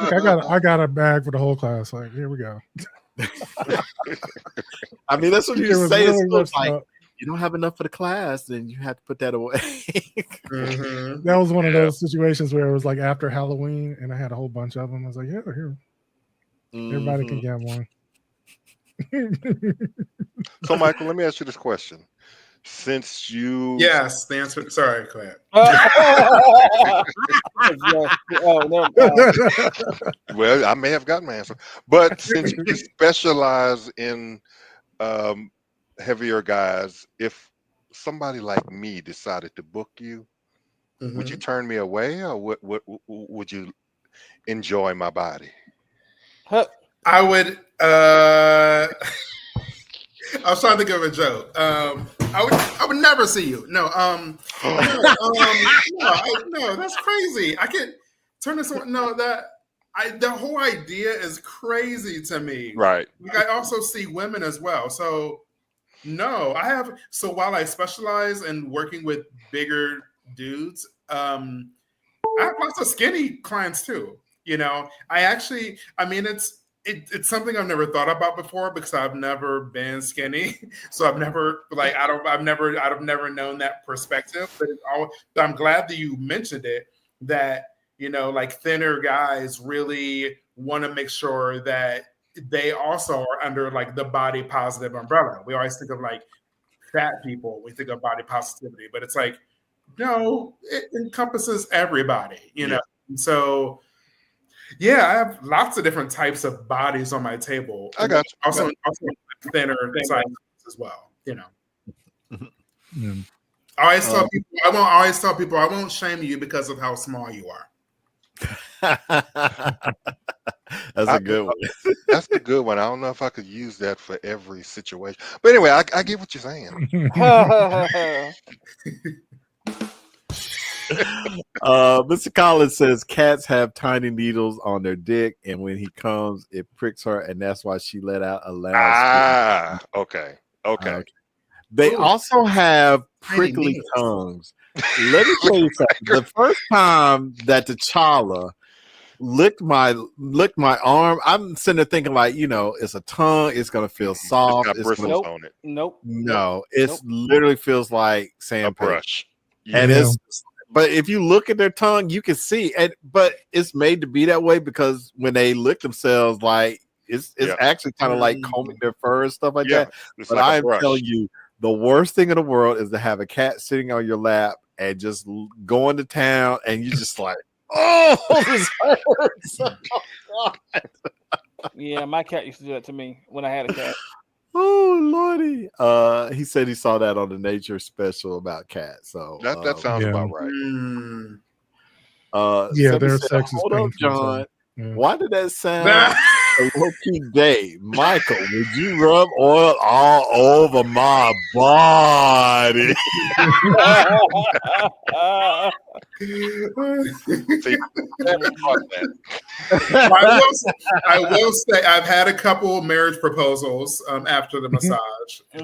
I got a bag for the whole class. Like, here we go.
I mean, that's what you say.
Really
It's like you don't have enough for the class, then you have to put that away.
That was one of those situations where it was like after Halloween, and I had a whole bunch of them. I was like, yeah, here, everybody can get one.
So, Michael, let me ask you this question. Since you
Yes, the answer. Sorry, Claire.
Well, I may have gotten my answer, but since you specialize in heavier guys, if somebody like me decided to book you, would you turn me away, or would you enjoy my body?
I would. I was trying to think of a joke. I would never see you. No. No, that's crazy. I can't turn this on. No, the whole idea is crazy to me.
Right.
Like, I also see women as well. So no, so while I specialize in working with bigger dudes, I have lots of skinny clients too. It's something I've never thought about before because I've never been skinny. So I've never known that perspective. But I'm glad that you mentioned it, that, like thinner guys really want to make sure that they also are under like the body positive umbrella. We always think of like fat people, we think of body positivity, but it's like, no, it encompasses everybody, know? And so, yeah, I have lots of different types of bodies on my table.
I got you.
Also thinner sizes as well, I always tell people, I won't shame you because of how small you are.
That's a good one.
That's a good one. I don't know if I could use that for every situation. But anyway, I get what you're saying.
Mr. Collins says cats have tiny needles on their dick, and when he comes, it pricks her, and that's why she let out a loud scream.
Okay.
They also have prickly tongues. Let me tell you something. The first time that T'Challa licked my arm, I'm sitting there thinking like, it's a tongue. It's gonna feel soft.
It's got bristles on it.
No, literally feels like sandpaper.
Brush.
And but if you look at their tongue, you can see. But it's made to be that way because when they lick themselves, like it's actually kind of like combing their fur and stuff like that. But like I'm telling you, the worst thing in the world is to have a cat sitting on your lap and just going to town, and you just like, oh, this hurts. Oh, God.
Yeah, my cat used to do that to me when I had a cat.
Oh Lordy! He said he saw that on the Nature special about cats. So
that sounds about right.
Their sex is painful.
John. Why did that sound a low-key gay? Michael, would you rub oil all over my body?
I will say I've had a couple marriage proposals after the massage.
I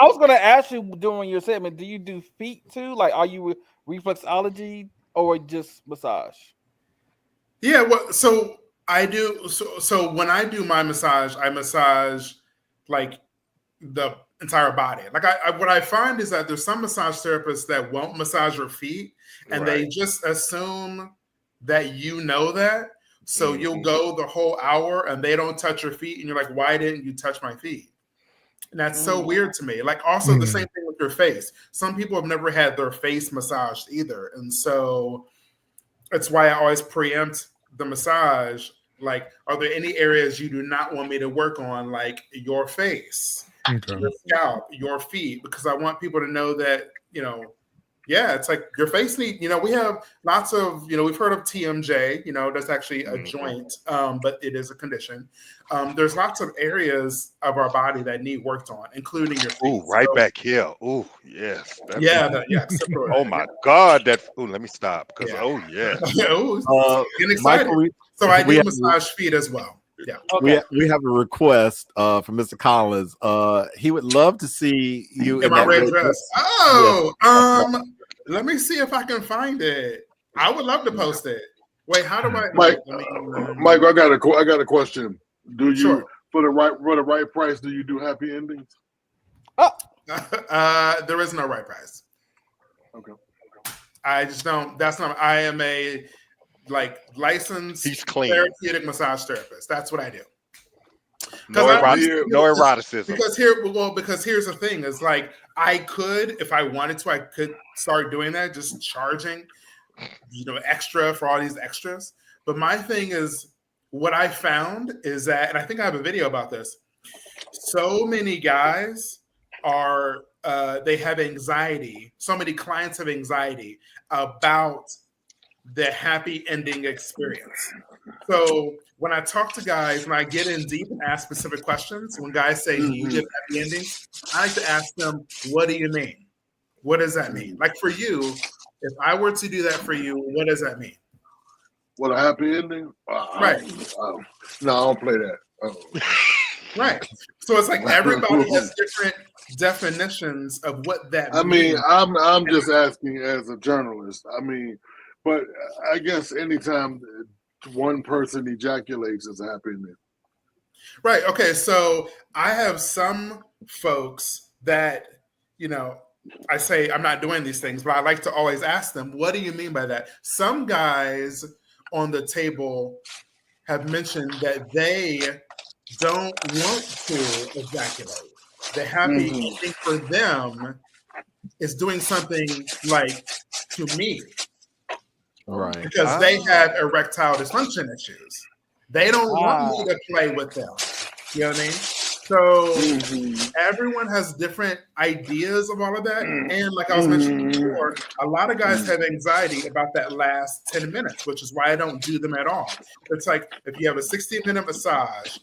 was going to ask you during your segment, do you do feet too? Like, are you reflexology or just massage?
Yeah, well, so I do. So when I do my massage, I massage like the entire body. Like what I find is that there's some massage therapists that won't massage your feet, and they just assume that you know that. So you'll go the whole hour and they don't touch your feet, and you're like, why didn't you touch my feet? And that's so weird to me. Like also the same thing with your face. Some people have never had their face massaged either, and so that's why I always preempt the massage. Like, are there any areas you do not want me to work on, like your face, your scalp, your feet? Because I want people to know that, it's like your face need, we have lots of, we've heard of TMJ, that's actually a joint, but it is a condition. There's lots of areas of our body that need worked on, including your feet.
Ooh, right back here. Ooh, yes.
Oh
my God. Let me stop. Because
getting excited.
Michael,
so I do massage feet as well. Yeah.
Okay. We have a request from Mr. Collins. He would love to see you
in my red dress. Let me see if I can find it. I would love to post it. Wait, how do I?
Mike, I got a question. Do you for the right price? Do you do happy endings?
Oh, there is no right price.
Okay.
I just don't. That's not. I am a licensed therapeutic massage therapist. That's what I do.
No eroticism.
Because here's the thing: is like I could, if I wanted to, I could start doing that, just charging, extra for all these extras. But my thing is, what I found is that, and I think I have a video about this. So many guys are they have anxiety. So many clients have anxiety about the happy ending experience. So when I talk to guys, when I get in deep and ask specific questions, when guys say, do you get happy endings? I like to ask them, what do you mean? What does that mean? Like for you, if I were to do that for you, what does that mean?
What, a happy ending?
Right.
No, I don't play that.
Right. So it's like everybody has different definitions of what that means.
I mean, I'm just asking as a journalist. I mean, but I guess anytime one person ejaculates is a happy ending.
Right. Okay. So I have some folks that, I say I'm not doing these things, but I like to always ask them, what do you mean by that? Some guys on the table have mentioned that they don't want to ejaculate. The happy ending for them is doing something like to me.
Right.
Because they have erectile dysfunction issues. They don't want me to play with them. You know what I mean? So everyone has different ideas of all of that. And like I was mentioning before, a lot of guys have anxiety about that last 10 minutes, which is why I don't do them at all. It's like if you have a 60-minute massage,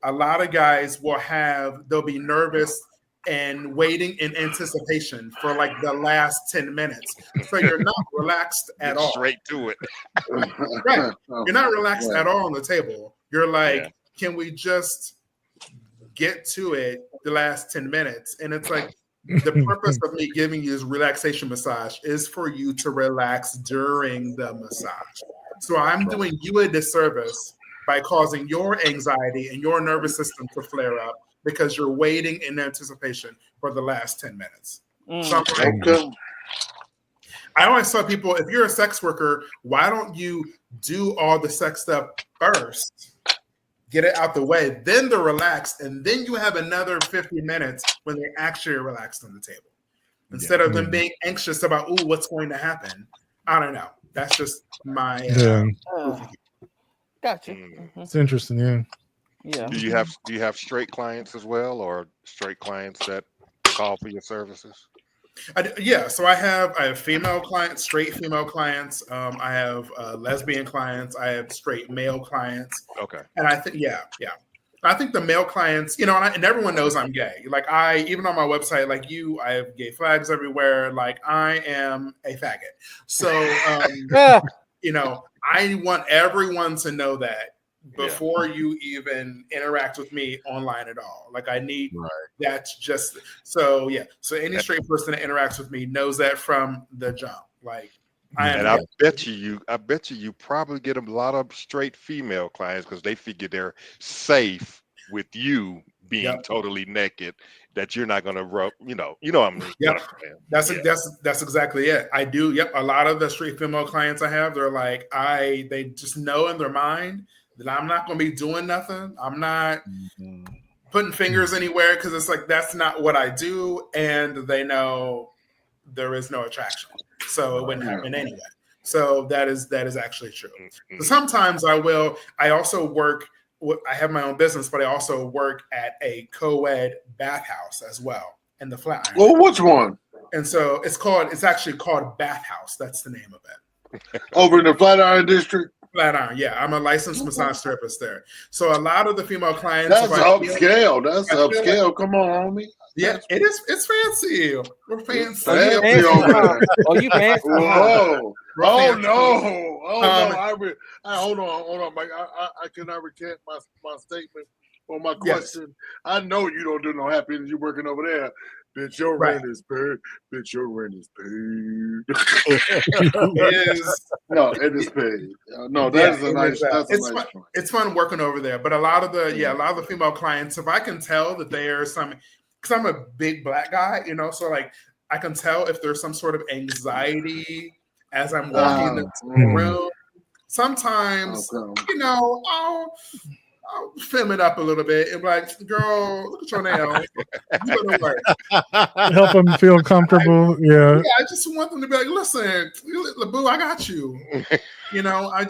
a lot of guys they'll be nervous and waiting in anticipation for like the last 10 minutes. So you're not relaxed at all.
Straight to it.
Right. You're not relaxed at all on the table. You're like, can we just get to it the last 10 minutes. And it's like, the purpose of me giving you this relaxation massage is for you to relax during the massage. So I'm doing you a disservice by causing your anxiety and your nervous system to flare up because you're waiting in anticipation for the last 10 minutes. So I always tell people, if you're a sex worker, why don't you do all the sex stuff first? Get it out the way, then they're relaxed, and then you have another 50 minutes when they're actually relaxed on the table. Instead of them being anxious about, ooh, what's going to happen? I don't know. That's just my
gotcha.
It's interesting, yeah.
Yeah.
Do you have straight clients as well, or straight clients that call for your services?
So I have female clients, straight female clients. I have lesbian clients. I have straight male clients.
Okay.
And I think, I think the male clients, you know, and everyone knows I'm gay. Like even on my website, like I have gay flags everywhere. Like I am a faggot. So, you know, I want everyone to know that before you even interact with me online at all. Like I need that's just so any straight person that interacts with me knows that from the jump. Like
I bet you probably get a lot of straight female clients because they figure they're safe with you being totally naked, that you're not going to rub, you know what I mean?
That's exactly it. I do. A lot of the straight female clients I have, they're like, they just know in their mind that I'm not going to be doing nothing. I'm not putting fingers anywhere because it's like, that's not what I do. And they know there is no attraction. So it wouldn't happen anyway. So that is actually true. So sometimes I also work, I have my own business, but I also work at a co-ed bathhouse as well in the Flatiron.
Well, which one?
And so it's actually called Bathhouse. That's the name of it.
Over in the Flatiron district?
Flatiron, yeah. I'm a licensed massage therapist there. So a lot of the female clients.
That's upscale. That's upscale. Come on, homie.
Yeah, it is. It's fancy. We're fancy.
Oh, you fancy?
Whoa. Oh no! Oh no! Hold on, Mike. I cannot recant my statement or my question. Yes. I know you don't do no happiness. You working over there, bitch. Your rent is paid. Bitch, your rent is paid. It is paid. No, that is a nice. That's a nice point.
It's fun working over there, but a lot of the female clients, if I can tell that there's some, because I'm a big black guy, you know, so like I can tell if there's some sort of anxiety as I'm walking into the room. Sometimes, you know, I'll film it up a little bit and be like, girl, look at your nails. You better work.
Help them feel comfortable. Yeah,
I just want them to be like, listen, boo, I got you. You know, I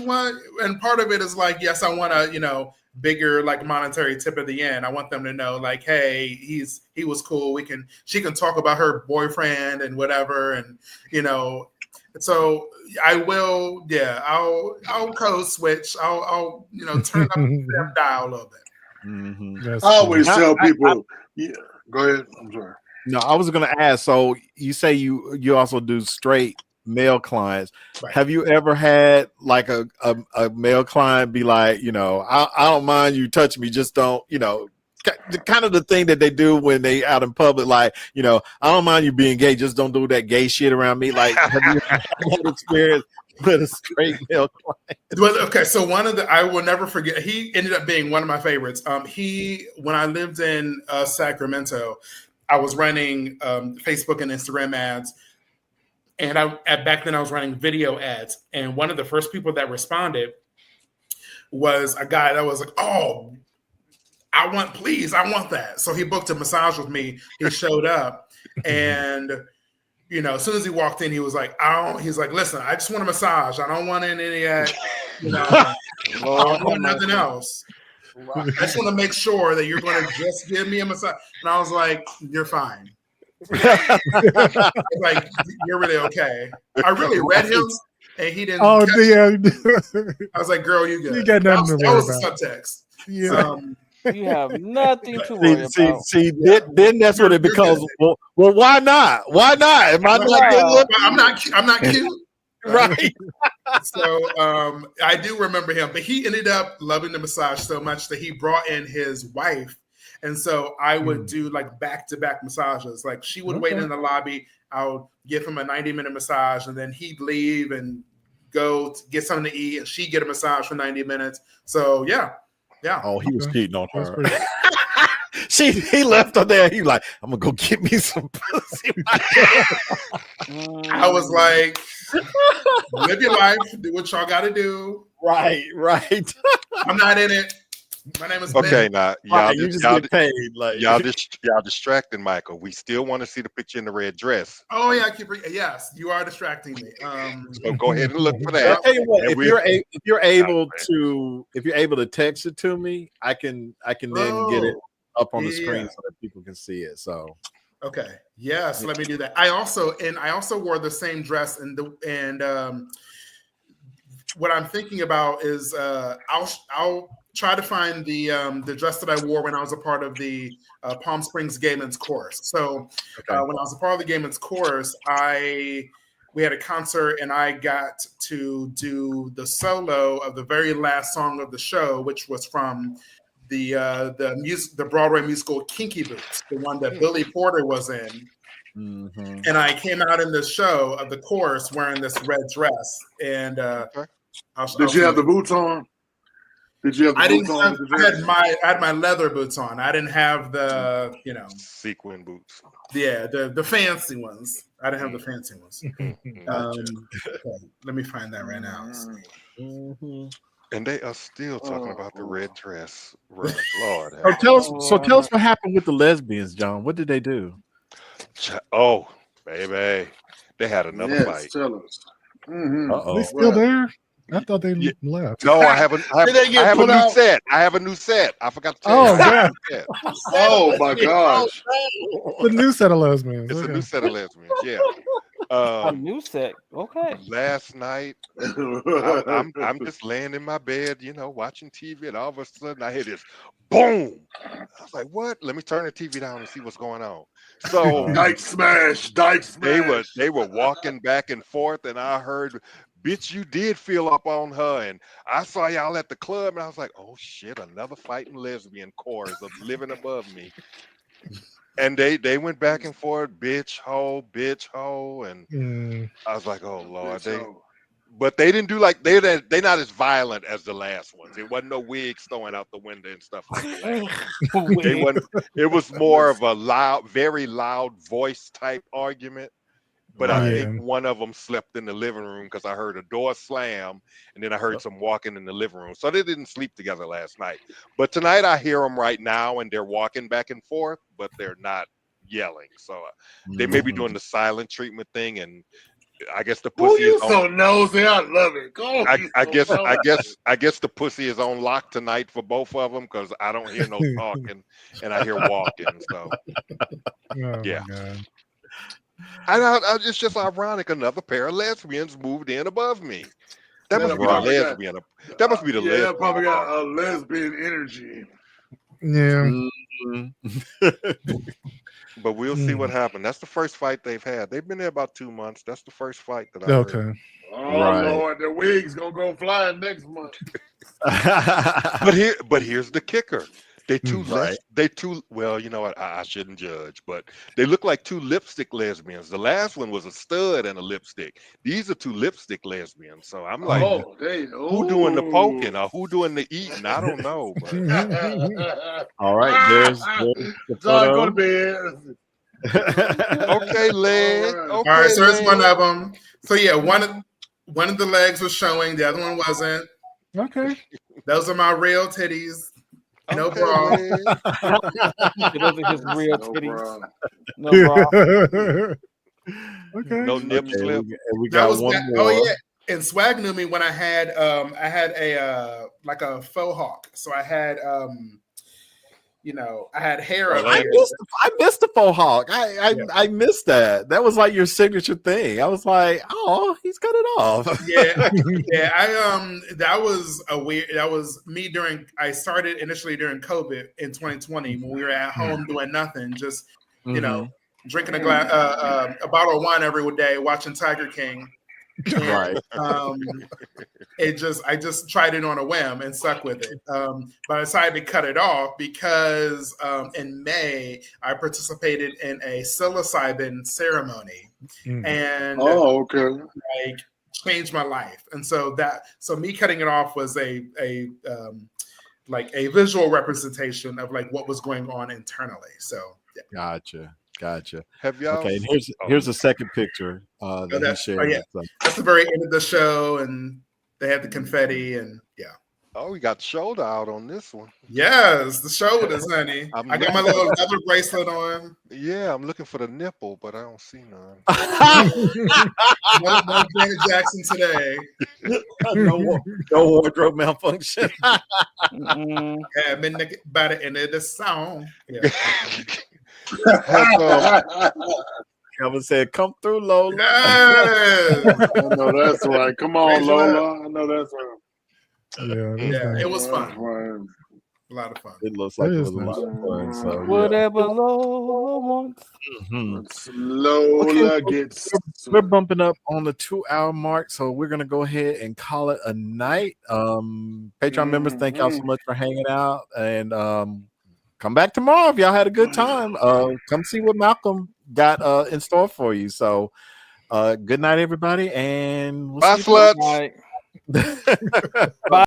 want, and part of it is like, yes, I want to, you know, bigger like monetary tip at the end. I want them to know like, hey, he was cool. She can talk about her boyfriend and whatever, and you know, so I will, I'll code switch. I'll you know, turn up the dial a little bit.
I always tell people, go ahead. I'm sorry.
No, I was gonna ask. So you say you also do straight male clients. Right. Have you ever had like a male client be like, you know, I don't mind you touching me, just don't, you know, kind of the thing that they do when they out in public, like, you know, I don't mind you being gay, just don't do that gay shit around me. Like, have you had that experience with a straight male client?
Well, okay, so I will never forget, he ended up being one of my favorites. When I lived in Sacramento, I was running Facebook and Instagram ads. And back then I was running video ads. And one of the first people that responded was a guy that was like, oh, I want that. So he booked a massage with me. He showed up and, you know, as soon as he walked in, he was like, he's like, listen, I just want a massage. I don't want any of that, you know, I don't want nothing else. I just want to make sure that you're going to just give me a massage. And I was like, you're fine. Like, you're really okay. I really read him and he didn't.
Oh, yeah.
I was like, girl, you good.
You got nothing to worry about.
That was the subtext.
Yeah.
You have nothing to worry about.
See, then that's what it becomes. Well, why not? Why not? Am I not good looking?
I'm not cute.
Right.
So I do remember him, but he ended up loving the massage so much that he brought in his wife. And so I would do like back-to-back massages. Like she would wait in the lobby. I would give him a 90-minute massage, and then he'd leave and go to get something to eat, and she'd get a massage for 90 minutes. So yeah.
Oh, he was cheating on her. He left her there. He like, I'm gonna go get me some pussy.
I was like, live your life, do what y'all got to do.
Right.
I'm not in it. My name is
okay.
Ben.
Now
You just get paid. Like
y'all distracting Michael. We still want to see the picture in the red dress.
Oh yeah, yes, you are distracting me.
So go ahead and look for that.
I'll tell you what, if you're able to text it to me, I can then get it up on the screen so that people can see it. So
okay, yes, let me do that. I also wore the same dress and what I'm thinking about is I'll try to find the dress that I wore when I was a part of the Palm Springs Gay Men's Chorus. So when I was a part of the Gay Men's Chorus, we had a concert and I got to do the solo of the very last song of the show, which was from the Broadway musical Kinky Boots, the one that Billy Porter was in.
Mm-hmm.
And I came out in the show of the chorus wearing this red dress. And
did you have the boots on? Did you have the boots on?
I had my leather boots on. I didn't have the
sequin boots.
Yeah, the fancy ones. I didn't have the fancy ones. Let me find that right now.
Mm-hmm.
And they are still talking about the red dress. Lord.
Tell us what happened with the lesbians, John. What did they do?
Oh, baby. They had another fight.
Tell us.
They still there? I thought they left.
No, I have a new set. I have a new set. I forgot to tell you.
Yeah.
Oh my gosh.
The new set of lesbians.
It's a new set of lesbians, yeah.
A new set. Okay.
Last night, I'm just laying in my bed, watching TV, and all of a sudden I hear this boom. I was like, "What?" Let me turn the TV down and see what's going on. So
Dyke smash.
They were walking back and forth, and I heard, "Bitch, you did feel up on her," and I saw y'all at the club, and I was like, "Oh shit, another fighting lesbian chorus of living above me." And they went back and forth, bitch ho, and I was like, oh Lord, but they didn't do like they're not as violent as the last ones. It wasn't no wigs throwing out the window and stuff like that. It was more of a very loud voice type argument. But I think one of them slept in the living room because I heard a door slam and then I heard some walking in the living room. So they didn't sleep together last night. But tonight I hear them right now and they're walking back and forth, but they're not yelling. So they may be doing the silent treatment thing, and I guess the pussy is on.
So nosy, I love it.
I guess the pussy is on lock tonight for both of them because I don't hear no talking and I hear walking. So yeah. It's just ironic. Another pair of lesbians moved in above me. That must be the lesbian. That must be the lesbian.
Yeah, probably got a lesbian energy.
Yeah.
But we'll see what happens. That's the first fight they've had. They've been there about 2 months. That's the first fight that I heard.
Oh Lord, the wig's gonna go flying next month.
But here's the kicker. Well, you know what? I shouldn't judge, but they look like two lipstick lesbians. The last one was a stud and a lipstick. These are two lipstick lesbians. So I'm like, who doing the poking or who doing the eating? I don't know. But...
All right, there's the
John, go to bed.
Okay, leg. Okay,
all right, so there's one of them. So yeah, one of the legs was showing, the other one wasn't.
Okay.
Those are my real titties. No bra.
Those are his real titties. No bra.
Okay.
No nip slip.
We got one more.
Oh yeah. And SWaG knew me when I had a like a faux hawk. So I had I had hair up
I missed the faux hawk. I missed that. That was like your signature thing. I was like, oh, he's cut it off.
Yeah. That was me I started initially during COVID in 2020 when we were at home doing nothing, just drinking a bottle of wine every day, watching Tiger King.
Right.
I just tried it on a whim and stuck with it. But I decided to cut it off because in May I participated in a psilocybin ceremony, and like changed my life. And so me cutting it off was a visual representation of like what was going on internally. So yeah.
Gotcha.
Have y'all?
Okay, and here's the second picture that he shared.
That's the very end of the show, and they had the confetti, and yeah.
Oh, we got the shoulder out on this one.
Yes, the shoulders, honey. I got my little leather bracelet on.
Yeah, I'm looking for the nipple, but I don't see none.
No Janet Jackson today.
No wardrobe malfunction.
Yeah, been by the end of the song. Yeah.
Kevin said, "Come through, Lola."
Yes. I know that's right. Come on, Lola. I know that's right.
Yeah, it was fun. A lot of fun.
It looks like it was a lot of fun. So
whatever Lola wants.
Lola gets.
We're bumping up on the 2-hour mark, so we're gonna go ahead and call it a night. Patreon members, thank y'all so much for hanging out, and come back tomorrow if y'all had a good time. Come see what Malcolm got in store for you. So good night, everybody, and we'll
bye, sluts.
Bye.